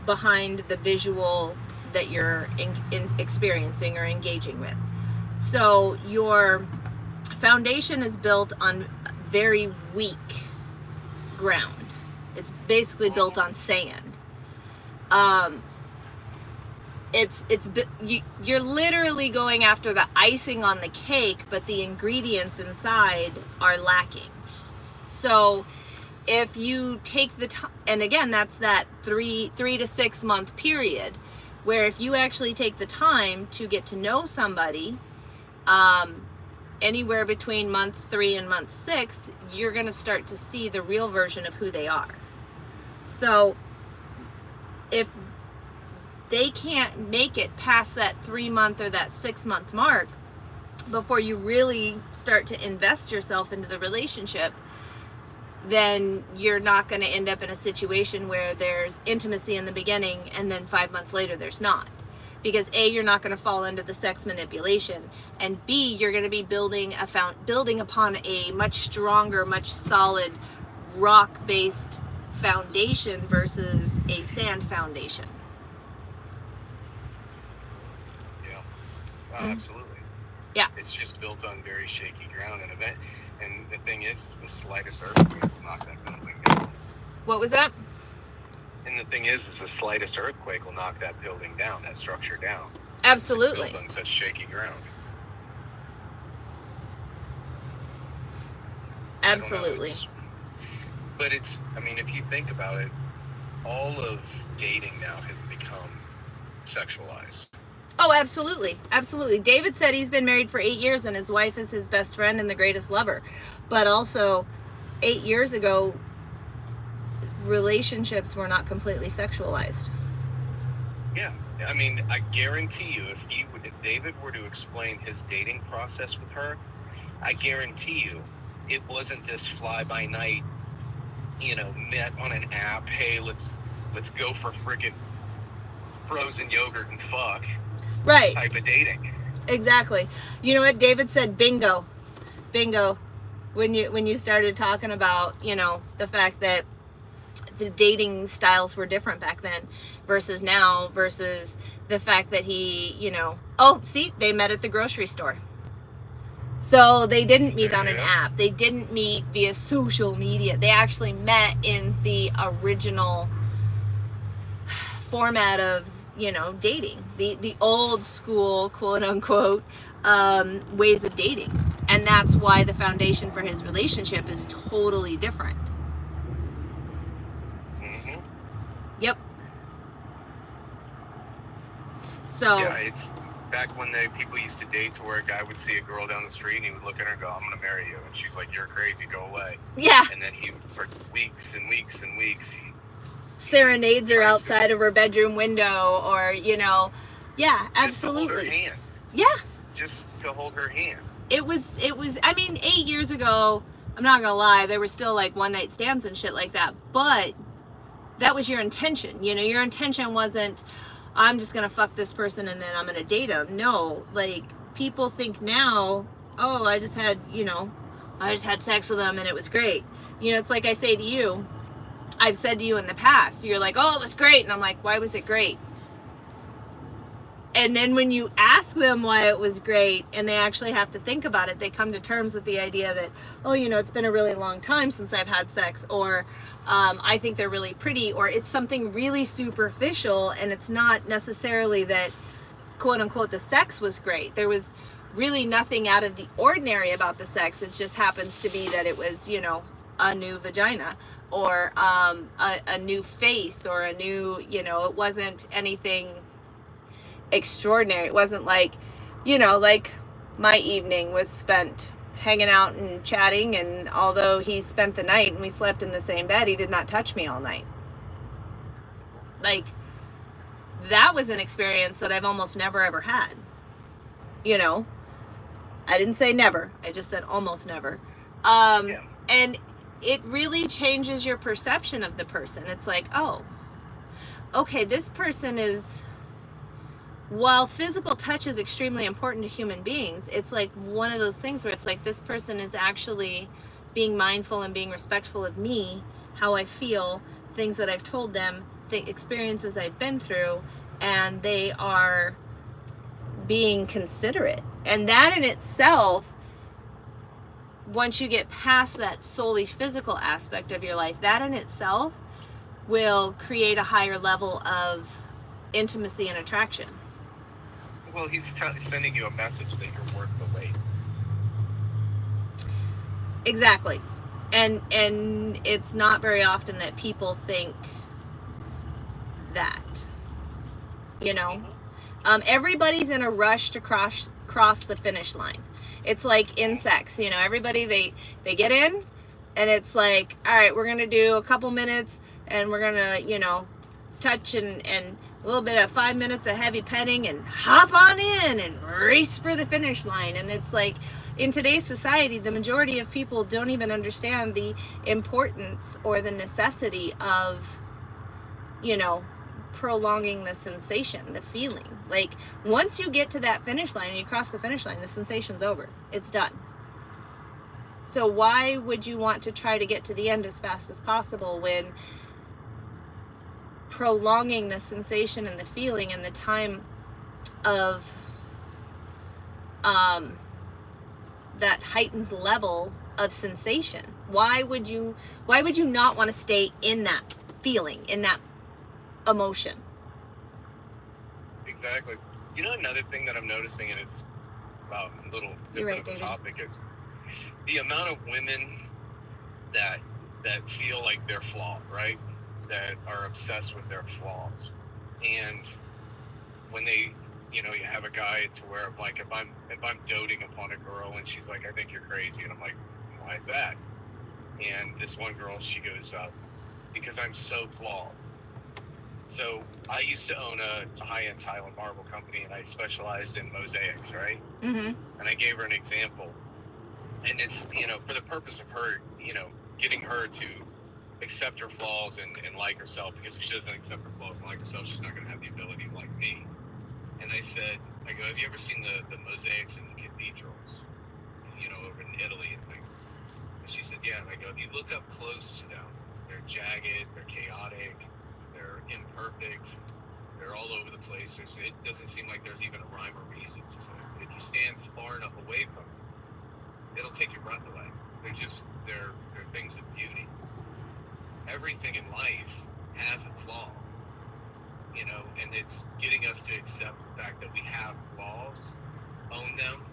behind the visual that you're experiencing or engaging with. So your foundation is built on very weak ground. It's basically built on sand. You're literally going after the icing on the cake, but the ingredients inside are lacking. So if you take the time, and again, that's that 3 to 6 month period, where if you actually take the time to get to know somebody, anywhere between month 3 and month 6, you're going to start to see the real version of who they are. So if they can't make it past that 3 month or that 6 month mark before you really start to invest yourself into the relationship, then you're not going to end up in a situation where there's intimacy in the beginning and then 5 months later there's not. Because A, you're not going to fall into the sex manipulation, and B, you're going to be building upon a much stronger, much solid rock-based foundation versus a sand foundation. Yeah, absolutely. Yeah. It's just built on very shaky ground, and the thing is the slightest earthquake will knock that building down. What was that? And the thing is the slightest earthquake will knock that building down, that structure down. Absolutely. It's built on such shaky ground. Absolutely. But if you think about it, all of dating now has become sexualized. Oh, absolutely. Absolutely. David said he's been married for 8 years and his wife is his best friend and the greatest lover. But also, 8 years ago, relationships were not completely sexualized. Yeah. I guarantee you, if David were to explain his dating process with her, I guarantee you it wasn't this fly-by-night, met on an app, hey, let's go for frickin' frozen yogurt and fuck. Right. Type of dating. Exactly. You know what? David said bingo. Bingo. When you started talking about, the fact that the dating styles were different back then versus now, versus the fact that he, they met at the grocery store. So they didn't meet on an Yeah. app. They didn't meet via social media. They actually met in the original format of, you know, dating, the old school, quote unquote, ways of dating. And that's why the foundation for his relationship is totally different. Hmm. Yep. So Yeah, it's back when people used to date to where a guy would see a girl down the street and he would look at her and go, "I'm gonna marry you," and she's like, "You're crazy, go away." yeah, And then he, for weeks and weeks and weeks, serenades her tries outside of her bedroom window, or, you know, yeah, just to hold her absolutely. hand, Yeah, just to hold her hand. it was, I mean, 8 years ago, I'm not gonna lie, there were still like one night stands and shit like that, but that was your intention. You know, your intention wasn't, I'm just gonna fuck this person and then I'm gonna date him. No, like, people think now, oh, I just had, you know, I just had sex with him and it was great. You know, it's like I say to you, I've said to you in the past, you're like, oh, it was great, and I'm like, why was it great? And then when you ask them why it was great and they actually have to think about it, they come to terms with the idea that, oh, you know, it's been a really long time since I've had sex, or I think they're really pretty, or it's something really superficial, and it's not necessarily that, quote unquote, the sex was great. There was really nothing out of the ordinary about the sex. It just happens to be that it was, you know, a new vagina, or a new face, or a new, you know, it wasn't anything extraordinary. It wasn't like, you know, like my evening was spent hanging out and chatting, and although he spent the night and we slept in the same bed, he did not touch me all night. Like, that was an experience that I've almost never ever had. You know, I didn't say never, I just said almost never. Yeah. And it really changes your perception of the person. It's like, oh, okay, this person is, while physical touch is extremely important to human beings, it's like one of those things where it's like, this person is actually being mindful and being respectful of me, how I feel, things that I've told them, the experiences I've been through, and they are being considerate. And that in itself, once you get past that solely physical aspect of your life, that in itself will create a higher level of intimacy and attraction. Well, he's sending you a message that you're worth the wait. Exactly. And it's not very often that people think that, you know. Everybody's in a rush to cross the finish line. It's like in sex, you know, everybody, they get in, and it's like, all right, we're gonna do a couple minutes, and we're gonna, you know, touch, and a little bit of 5 minutes of heavy petting, and hop on in and race for the finish line. And it's like, in today's society, the majority of people don't even understand the importance or the necessity of, you know, prolonging the sensation, the feeling. Like, once you get to that finish line and you cross the finish line, the sensation's over. It's done. So why would you want to try to get to the end as fast as possible when prolonging the sensation and the feeling and the time of that heightened level of sensation? Why would you not want to stay in that feeling, in that emotion? Exactly. You know, another thing that I'm noticing, and it's about a little different of a topic, is the amount of women that feel like they're flawed, right? That are obsessed with their flaws. And when they, you know, you have a guy to where, like, if I'm doting upon a girl and she's like, I think you're crazy, and I'm like, why is that? And this one girl, she goes, because I'm so flawed. So I used to own a high-end tile and marble company, and I specialized in mosaics, right? Mm-hmm. And I gave her an example, and it's, you know, for the purpose of her, you know, getting her to accept her flaws and like herself, because if she doesn't accept her flaws and like herself, she's not going to have the ability to like me. And I said, I go, have you ever seen the mosaics in the cathedrals, you know, over in Italy and things? And she said, yeah. And I go, if you look up close to them, they're jagged, they're chaotic, they're imperfect, they're all over the place. It doesn't seem like there's even a rhyme or reason to it. But if you stand far enough away from them, it'll take your breath away. They're things of beauty. Everything in life has a flaw, you know, and it's getting us to accept the fact that we have flaws, own them.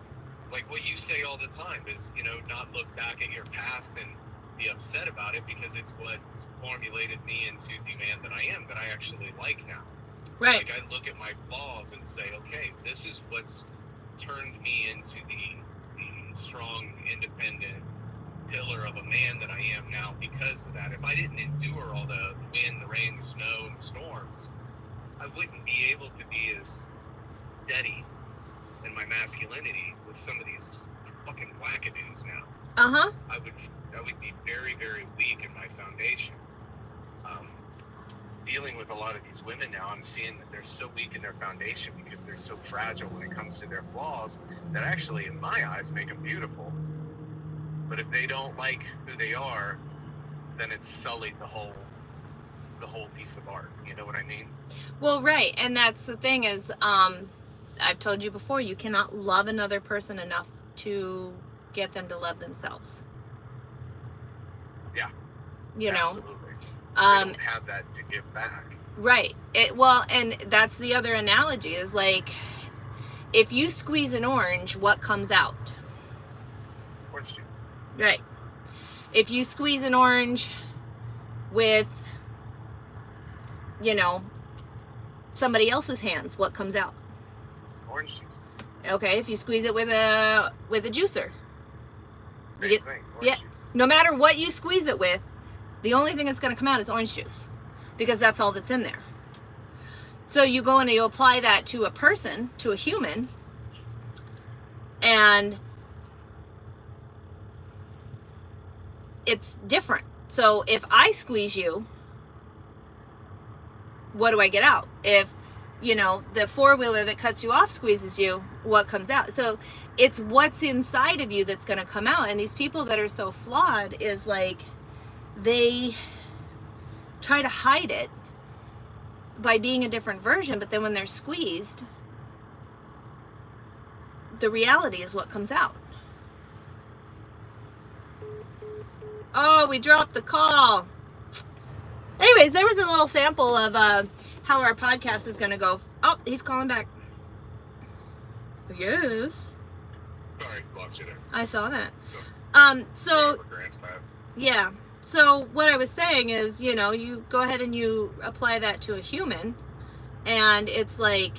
Like what you say all the time is, you know, not look back at your past and be upset about it, because it's what's formulated me into the man that I am, that I actually like now. Right. Like I look at my flaws and say, okay, this is what's turned me into the strong, independent pillar of a man that I am now because of that. If I didn't endure all the wind, the rain, the snow, and the storms, I wouldn't be able to be as steady in my masculinity with some of these fucking wackadoos now. Uh-huh. I would be very, very weak in my foundation. Dealing with a lot of these women now, I'm seeing that they're so weak in their foundation because they're so fragile when it comes to their flaws, that actually, in my eyes, make them beautiful. But if they don't like who they are, then it's sullied the whole piece of art. You know what I mean? Well, right. And that's the thing is, I've told you before, you cannot love another person enough to get them to love themselves. Yeah. You know? Absolutely. They don't have that to give back. Right. Well, and that's the other analogy is like, if you squeeze an orange, what comes out? Orange juice. Right. If you squeeze an orange with, you know, somebody else's hands, what comes out? Orange juice. Okay, if you squeeze it with a juicer. Same thing. Orange Yeah. juice. No matter what you squeeze it with, the only thing that's going to come out is orange juice, because that's all that's in there. So you go and you apply that to a person, to a human, and it's different. So if I squeeze you, what do I get out? If, you know, the four-wheeler that cuts you off squeezes you, what comes out? So it's what's inside of you that's going to come out. And these people that are so flawed is like, they try to hide it by being a different version, but then when they're squeezed, the reality is what comes out. Oh, we dropped the call. Anyways, there was a little sample of how our podcast is going to go. Oh, he's calling back. Yes. Sorry, lost you there. I saw that. So Yeah. So what I was saying is, you know, you go ahead and you apply that to a human, and it's like,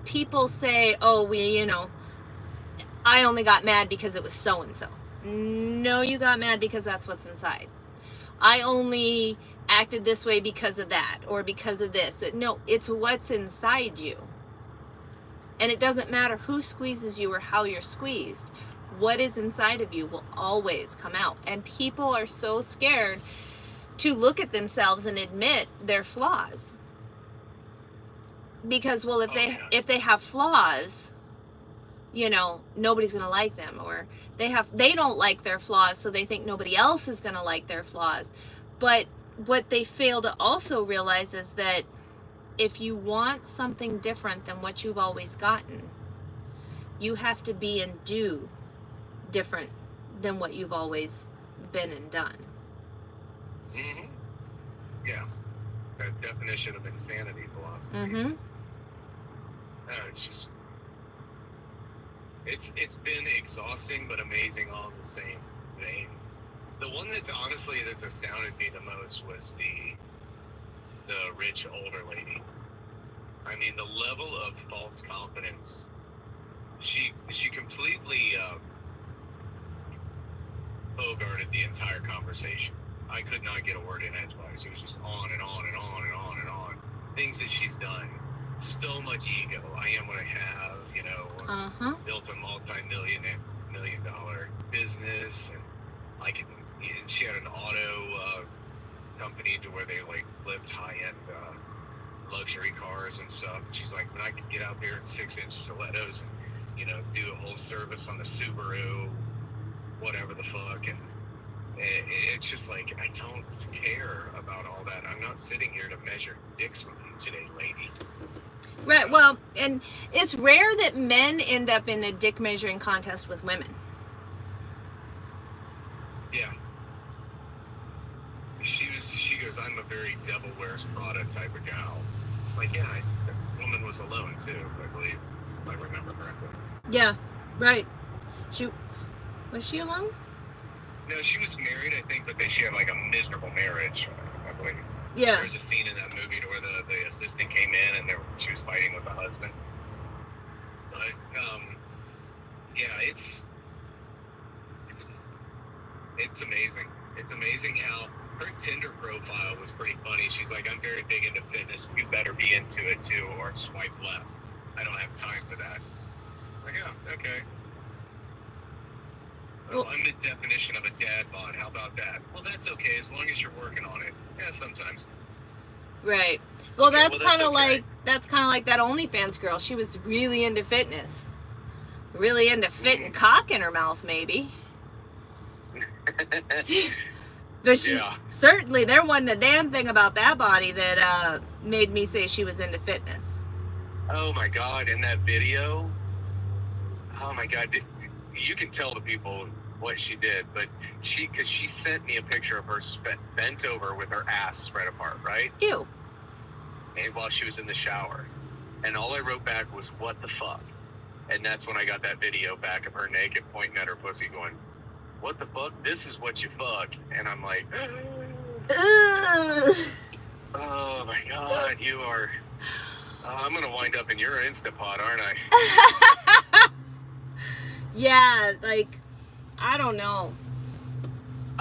people say, oh, you know, I only got mad because it was so-and-so. No, you got mad because that's what's inside. I only acted this way because of that, or because of this. No, it's what's inside you. And it doesn't matter who squeezes you or how you're squeezed. What is inside of you will always come out. And people are so scared to look at themselves and admit their flaws. Because, well, if they have flaws, you know, nobody's going to like them, or they don't like their flaws, so they think nobody else is going to like their flaws. But what they fail to also realize is that if you want something different than what you've always gotten, you have to be and do different than what you've always been and done. Mm-hmm. Yeah. That definition of insanity philosophy. Mm-hmm. It's just, it's been exhausting but amazing all in the same vein. The one that's astounded me the most was the rich older lady. I mean, the level of false confidence. She completely bogarted the entire conversation. I could not get a word in edgewise. It was just on and on and on and on and on. Things that she's done. So much ego. I am what I have, you know. Built a multi-million dollar business, and she had an auto company to where they like lived high-end luxury cars and stuff. She's like, when I could get out there in 6-inch stilettos and, you know, do a whole service on the Subaru, whatever the fuck, and it's just like, I don't care about all that. I'm not sitting here to measure dicks with you today, lady. Right. Well, and it's rare that men end up in a dick measuring contest with women. Yeah. She goes, I'm a very devil wears Prada type of gal. Like, yeah, the woman was alone too, I believe, if I remember correctly. Yeah. Right. Was she alone? No, she was married, I think, but then she had like a miserable marriage, I believe. Yeah. There was a scene in that movie where the assistant came in and she was fighting with the husband. But, yeah, it's amazing. It's amazing how her Tinder profile was pretty funny. She's like, I'm very big into fitness. You better be into it too, or swipe left. I don't have time for that. Like, oh, okay. Well, I'm the definition of a dad bod. How about that? Well, that's okay as long as you're working on it. Yeah, sometimes. Right. Well, Okay, that's kind of okay. like that OnlyFans girl. She was really into fitness, really into fitting cock in her mouth, maybe. But she certainly, there wasn't a damn thing about that body that made me say she was into fitness. Oh my God! In that video, oh my God, you can tell the people what she did, but because she sent me a picture of her bent over with her ass spread apart, right? Ew. And while she was in the shower, and all I wrote back was, "What the fuck?" And that's when I got that video back of her naked, pointing at her pussy, going, "What the fuck? This is what you fuck." And I'm like, oh my God, you are. I'm gonna wind up in your Instapot, aren't I? Yeah, like, I don't know.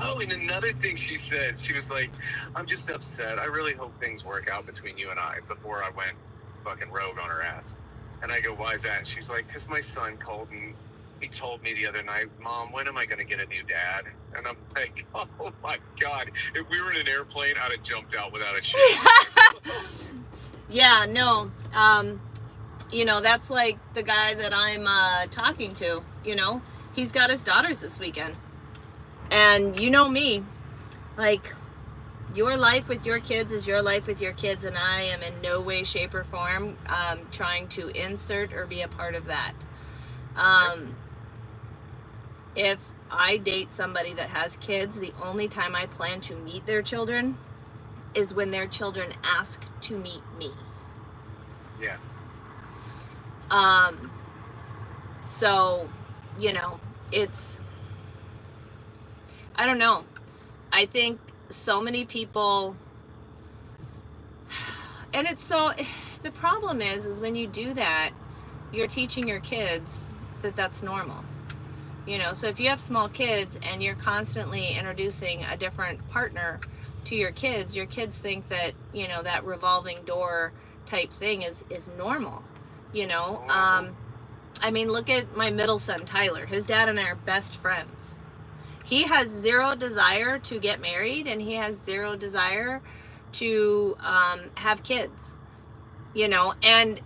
Oh, and another thing she said, she was like, I'm just upset. I really hope things work out between you and I, before I went fucking rogue on her ass. And I go, why is that? She's like, because my son called and he told me the other night, Mom, when am I going to get a new dad? And I'm like, oh my God. If we were in an airplane, I'd have jumped out without a shit. Yeah, no. You know, that's like the guy that I'm talking to, you know. He's got his daughters this weekend. And you know me, like, your life with your kids is your life with your kids, and I am in no way, shape, or form trying to insert or be a part of that. If I date somebody that has kids, the only time I plan to meet their children is when their children ask to meet me. Yeah. So, you know, it's, I don't know. I think so many people, and it's so, the problem is when you do that, you're teaching your kids that that's normal. You know, so if you have small kids and you're constantly introducing a different partner to your kids think that, you know, that revolving door type thing is normal, you know. I mean, look at my middle son, Tyler. His dad and I are best friends. He has zero desire to get married, and he has zero desire to have kids, you know. And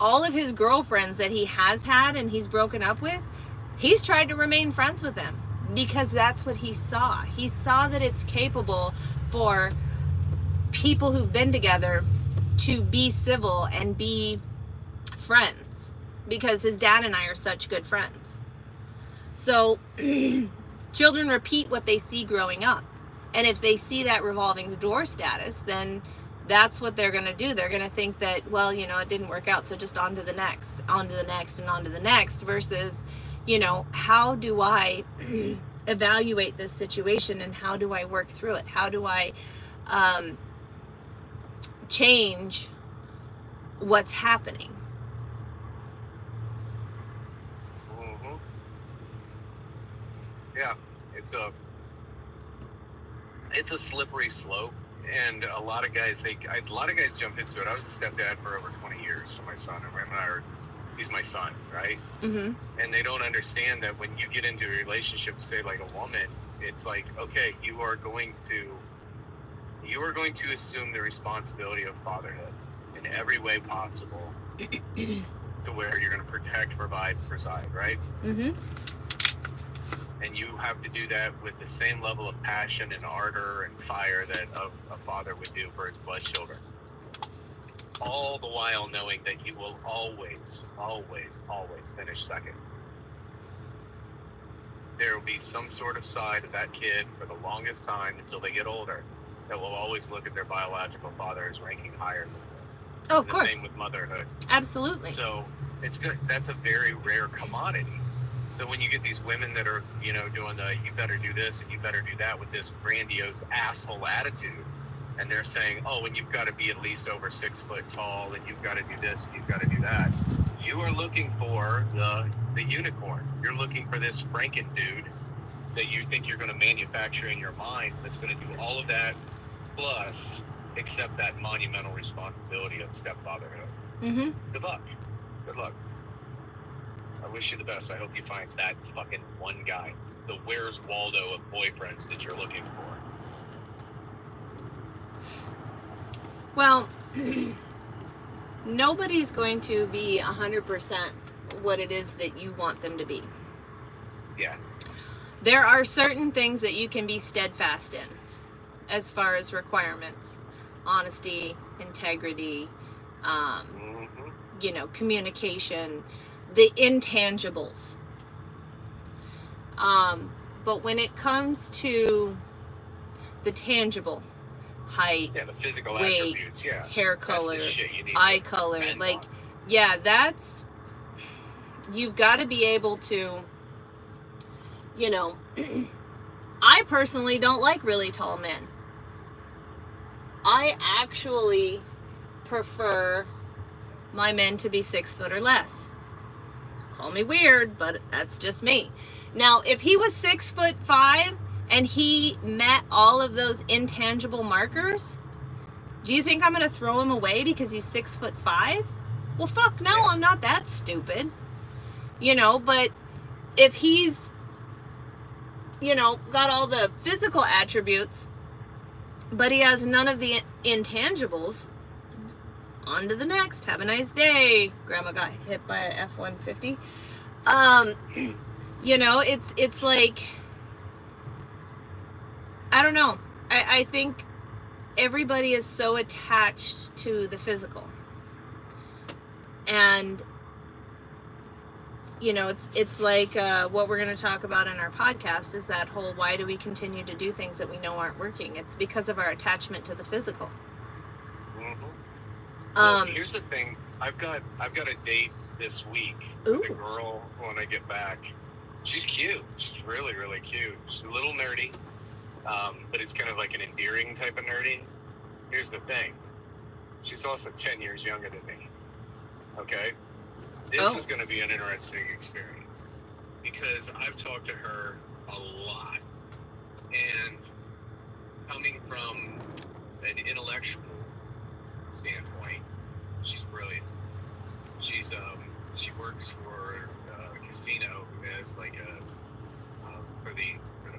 all of his girlfriends that he has had and he's broken up with, he's tried to remain friends with them because that's what he saw. He saw that it's capable for people who've been together to be civil and be friends, because his dad and I are such good friends. So children repeat what they see growing up. And if they see that revolving door status, then that's what they're going to do. They're going to think that, well, you know, it didn't work out, so just on to the next, on to the next, and on to the next, versus, you know, how do I evaluate this situation and how do I work through it? How do I change what's happening? Mm-hmm. Yeah, it's a slippery slope, and a lot of guys jump into it. I was a stepdad for over 20 years for my son, and he's my son, right? Mm-hmm. And they don't understand that when you get into a relationship, say like a woman, it's like, okay, you are going to assume the responsibility of fatherhood in every way possible, to where you're going to protect, provide, preside, right? Mm-hmm. And you have to do that with the same level of passion and ardor and fire that a father would do for his blood children. All the while knowing that you will always, always, always finish second. There will be some sort of side of that kid for the longest time until they get older that will always look at their biological father as ranking higher than them. Oh, of course. The same with motherhood. Absolutely. So it's good. That's a very rare commodity. So when you get these women that are, you know, doing the you better do this and you better do that with this grandiose asshole attitude, and they're saying, oh, and you've got to be at least over 6 foot tall, and you've got to do this, and you've got to do that. You are looking for the unicorn. You're looking for this Franken dude that you think you're going to manufacture in your mind that's going to do all of that, plus accept that monumental responsibility of stepfatherhood. Mm-hmm. Good luck. Good luck. I wish you the best. I hope you find that fucking one guy, the Where's Waldo of boyfriends that you're looking for. Well, nobody's going to be 100% what it is that you want them to be. Yeah. There are certain things that you can be steadfast in as far as requirements. Honesty, integrity, you know, communication, the intangibles. But when it comes to the tangible, height, the physical weight, attributes, hair color, eye eye color, like, yeah, that's, you've got to be able to, you know, I personally don't like really tall men. I actually prefer my men to be 6 foot or less. Call me weird, but that's just me. Now, if he was 6'5" and he met all of those intangible markers, do you think I'm going to throw him away because he's 6'5"? Well, fuck no, I'm not that stupid. You know, but if he's, you know, got all the physical attributes, but he has none of the intangibles, on to the next. Have a nice day. Grandma got hit by a F-150. You know, it's like, I don't know. I think everybody is so attached to the physical. And, you know, it's like what we're going to talk about in our podcast is that whole why do we continue to do things that we know aren't working? It's because of our attachment to the physical. Well, here's the thing. I've got a date this week with a girl when I get back. She's cute. She's really, really cute. She's a little nerdy, but it's kind of like an endearing type of nerdy. Here's the thing. She's also 10 years younger than me. Okay? This is going to be an interesting experience because I've talked to her a lot. And coming from an intellectual standpoint, she's brilliant. She works for a casino as like for the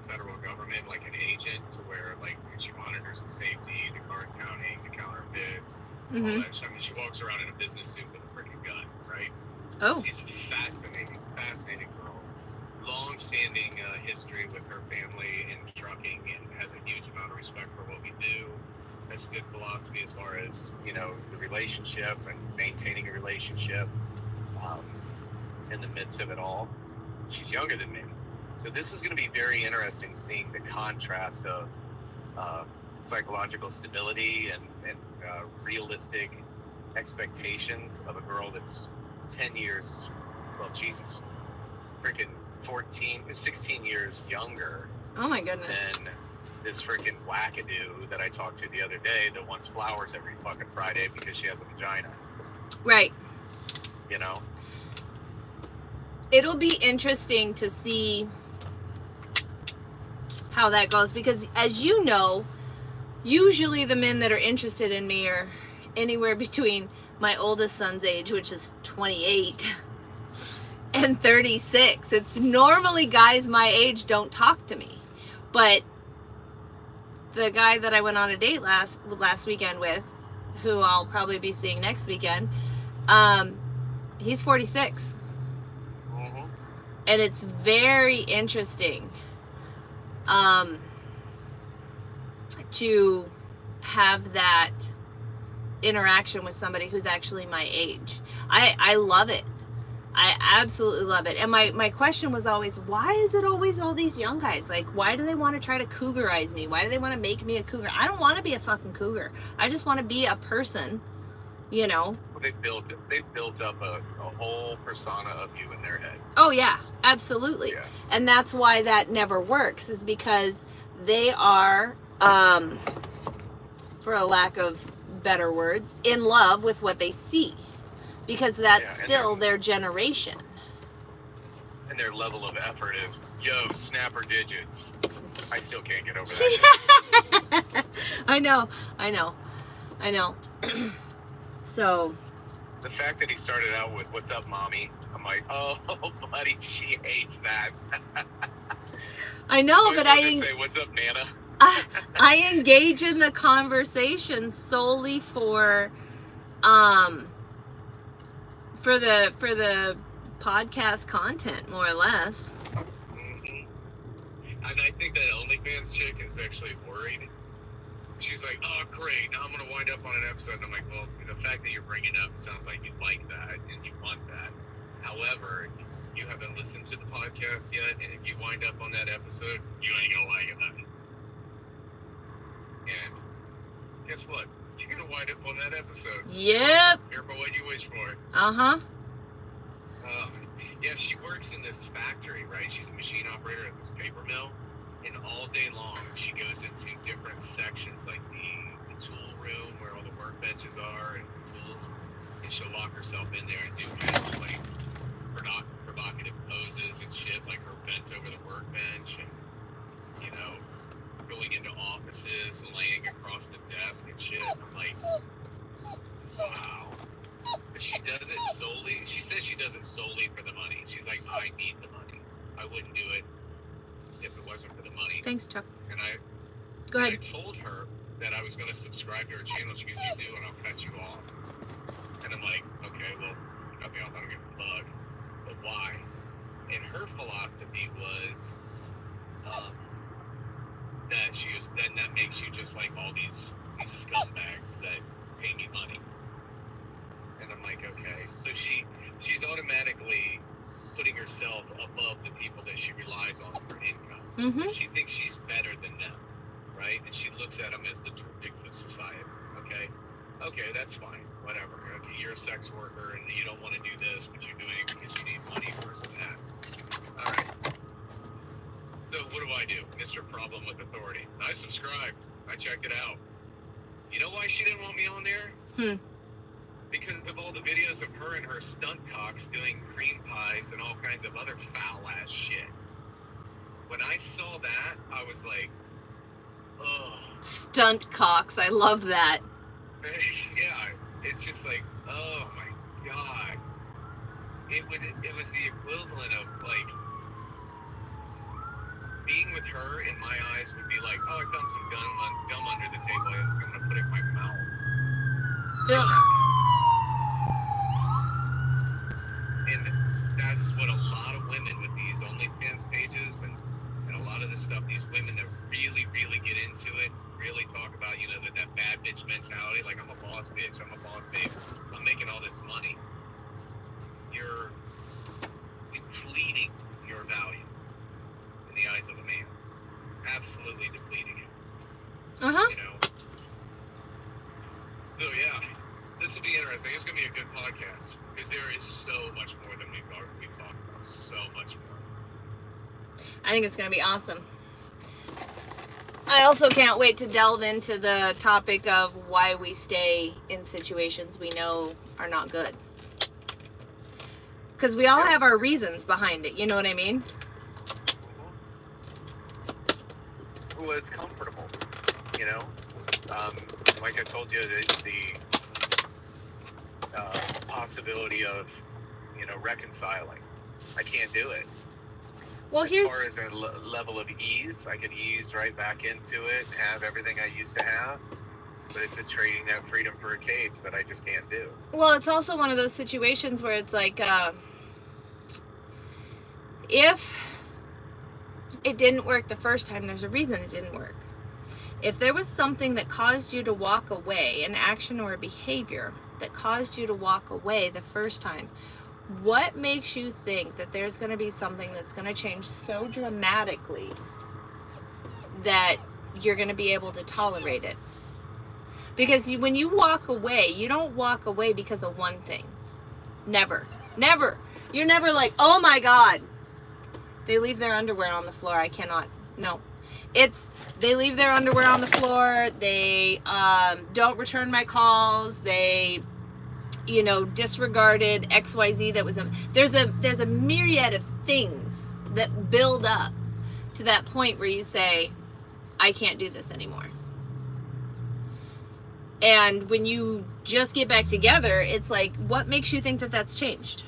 federal government, like an agent, to where like she monitors the safety, the card counting, the counterfeits, all that. I mean, she walks around in a business suit with a freaking gun, right? Oh, she's a fascinating girl. Long-standing history with her family in trucking, and has a huge amount of respect for what we do. Has good philosophy as far as, you know, the relationship and maintaining a relationship in the midst of it all. She's younger than me. So this is going to be very interesting seeing the contrast of psychological stability and realistic expectations of a girl that's 10 years, well, Jesus, freaking 16 years younger. Oh my goodness. Than this freaking wackadoo that I talked to the other day that wants flowers every fucking Friday because she has a vagina. Right. You know? It'll be interesting to see how that goes because, as you know, usually the men that are interested in me are anywhere between my oldest son's age, which is 28, and 36. It's normally guys my age don't talk to me. But the guy that I went on a date last weekend with, who I'll probably be seeing next weekend, he's 46. And it's very interesting to have that interaction with somebody who's actually my age. I love it. I absolutely love it. And my question was always, why is it always all these young guys? Like, why do they want to try to cougarize me? Why do they want to make me a cougar? I don't want to be a fucking cougar. I just want to be a person, you know? Well, they've built up a whole persona of you in their head. Oh, yeah, absolutely. Yeah. And that's why that never works, is because they are, for a lack of better words, in love with what they see. Because that's still their generation. And their level of effort is, yo, snapper digits. I still can't get over that. I know. So. The fact that he started out with, what's up, mommy? I'm like, oh, buddy, she hates that. I know, but I say, what's up, Nana? I engage in the conversation solely for the podcast content, more or less. Mm-hmm. And I think that OnlyFans chick is actually worried. She's like, oh, great, now I'm going to wind up on an episode. And I'm like, well, the fact that you're bringing up sounds like you like that and you want that. However, you haven't listened to the podcast yet, and if you wind up on that episode, you ain't going to like it, nothing. And guess what? You're going to wind up on that episode. Yep. Careful what you wish for. Uh-huh. Yeah, she works in this factory, right? She's a machine operator at this paper mill. And all day long, she goes into different sections, like the tool room where all the workbenches are and the tools. And she'll lock herself in there and do kind of like provocative poses and shit, like her bent over the workbench and, you know, going into offices and laying across the desk and shit. I'm like, wow. But she does it solely, she says she does it solely for the money. She's like, I need the money. I wouldn't do it if it wasn't for the money. Thanks, Chuck. And Go ahead. I told her that I was going to subscribe to her channel. She goes, you do, and I'll cut you off. And I'm like, okay, well, you cut me off, I don't get the bug. But why? And her philosophy was that she was, then that makes you just like all these scumbags that pay me money. And I'm like, okay. So she's automatically putting herself above the people that she relies on for income. Mm-hmm. She thinks she's better than them, right? And she looks at them as the dregs of society, okay? Okay, that's fine, whatever. Okay, you're a sex worker and you don't want to do this, but you're doing it because you need money versus that. All right. So what do? Mr. Problem with Authority. I subscribed. I checked it out. You know why she didn't want me on there? Because of all the videos of her and her stunt cocks doing cream pies and all kinds of other foul-ass shit. When I saw that, I was like, ugh. Stunt cocks. I love that. Yeah, it's just like, oh my god. It was the equivalent of, like, being with her in my eyes would be like, oh, I found some gum under the table and I'm going to put it in my mouth. Ugh. And that's what a lot of women with these OnlyFans pages and a lot of this stuff, these women that really, really get into it, really talk about, you know, that bad bitch mentality, like I'm a boss bitch, I'm a boss babe, I'm making all this money. You're depleting your value in the eyes of a man. Absolutely depleting it. Uh-huh. You know? So yeah, this will be interesting. It's going to be a good podcast because there is so much more than we've talked about. So much more. I think it's going to be awesome. I also can't wait to delve into the topic of why we stay in situations we know are not good. Because we all have our reasons behind it. You know what I mean? Well, it's comfortable, you know? Like I told you, the possibility of, you know, reconciling. I can't do it. Well, as far as a level of ease, I could ease right back into it, have everything I used to have, but it's a trading that freedom for a cage that I just can't do. Well, it's also one of those situations where it's like, If it didn't work the first time, there's a reason it didn't work. If there was something that caused you to walk away, an action or a behavior that caused you to walk away the first time, what makes you think that there's going to be something that's going to change so dramatically that you're going to be able to tolerate it? Because when you walk away, you don't walk away because of one thing. Never. Never. You're never like, oh my God, they leave their underwear on the floor. I cannot. No. It's, they leave their underwear on the floor. They don't return my calls. They, disregarded XYZ that was there's a myriad of things that build up to that point where you say, I can't do this anymore. And when you just get back together, it's like, what makes you think that that's changed?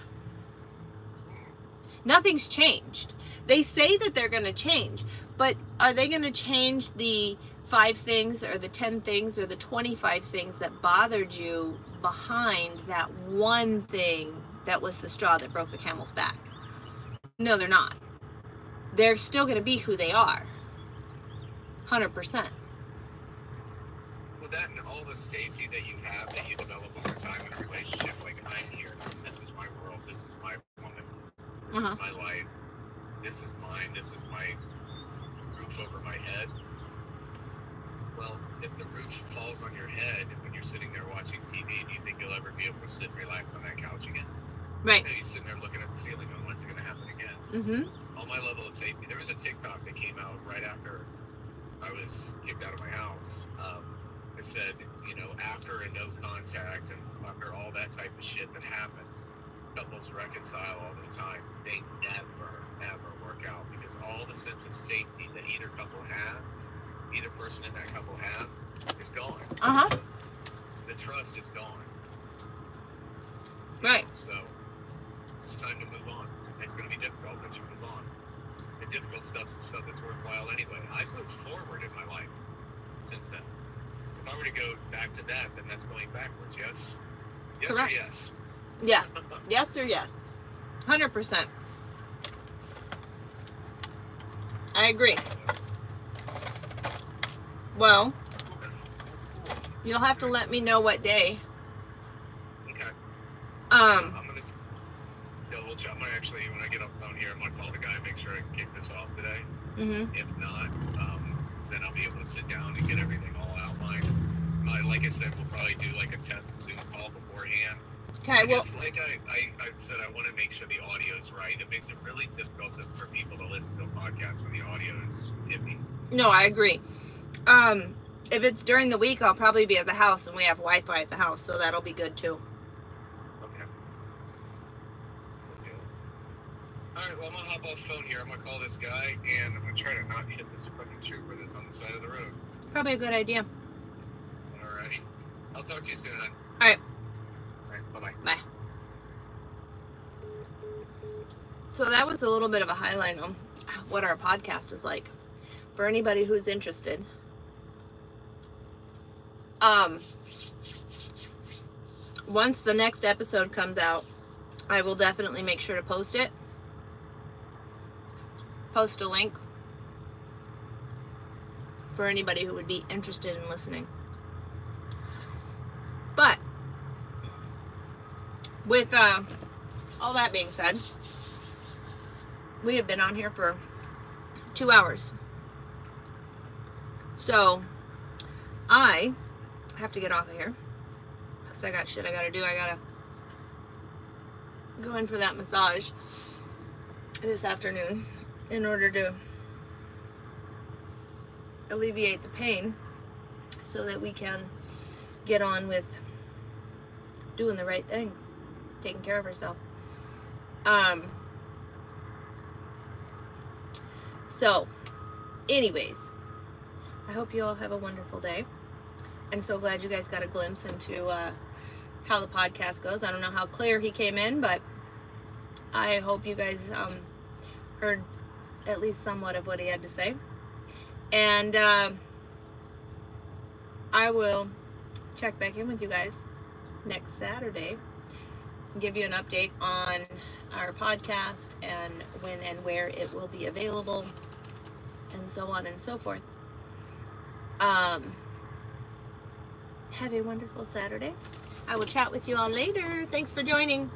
Nothing's changed. They say that they're going to change, but are they going to change the 5 things or the 10 things or the 25 things that bothered you behind that one thing that was the straw that broke the camel's back? No, they're not. They're still going to be who they are. 100%. Well, that and all the safety that you have that you develop over time in a relationship, like, I'm here, this is my world, this is my woman, this is my life, this is mine, this is my roof over my head. Well, if the roof falls on your head when you're sitting there watching TV, do you think you'll ever be able to sit and relax on that couch again? Right. You're sitting there looking at the ceiling and when's it going to happen again? Mm-hmm. On my level of safety, there was a TikTok that came out right after I was kicked out of my house. It said, after a no contact and after all that type of shit that happens, couples reconcile all the time. They never work out because all the sense of safety that either couple has, either person in that couple has, is gone. The trust is gone. Right. So it's time to move on. It's going to be difficult, but you move on. The difficult stuff's the stuff that's worthwhile anyway. I've moved forward in my life since then. If I were to go back to that, then that's going backwards, yes? Yes. Correct. Or yes? Yeah. Yes or yes. 100%. I agree. Well, you'll have to let me know what day. Okay. I'm gonna actually, when I get off the phone here, I'm gonna call the guy and make sure I can kick this off today. Mm-hmm. If not, then I'll be able to sit down and get everything all outlined. Like I said, we'll probably do like a test Zoom call beforehand. Okay, well, like I said, I want to make sure the audio is right. It makes it really difficult for people to listen to a podcast when the audio is iffy. No, I agree. If it's during the week, I'll probably be at the house, and we have Wi-Fi at the house, so that'll be good too. Okay. All right, well, I'm gonna hop off the phone here. I'm gonna call this guy, and I'm gonna try to not hit this fucking trooper that's on the side of the road. Probably a good idea. Alrighty. I'll talk to you soon, hon. All right. All right, bye-bye. Bye. So that was a little bit of a highlight on what our podcast is like. For anybody who's interested. Once the next episode comes out, I will definitely make sure to post it. Post a link for anybody who would be interested in listening. But with all that being said, we have been on here for 2 hours. So I have to get off of here because I got shit I gotta do. I gotta go in for that massage this afternoon in order to alleviate the pain so that we can get on with doing the right thing, taking care of ourselves. So anyways, I hope you all have a wonderful day. I'm so glad you guys got a glimpse into how the podcast goes. I don't know how clear he came in, but I hope you guys heard at least somewhat of what he had to say. And I will check back in with you guys next Saturday give you an update on our podcast and when and where it will be available, and so on and so forth. Have a wonderful Saturday. I will chat with you all later. Thanks for joining.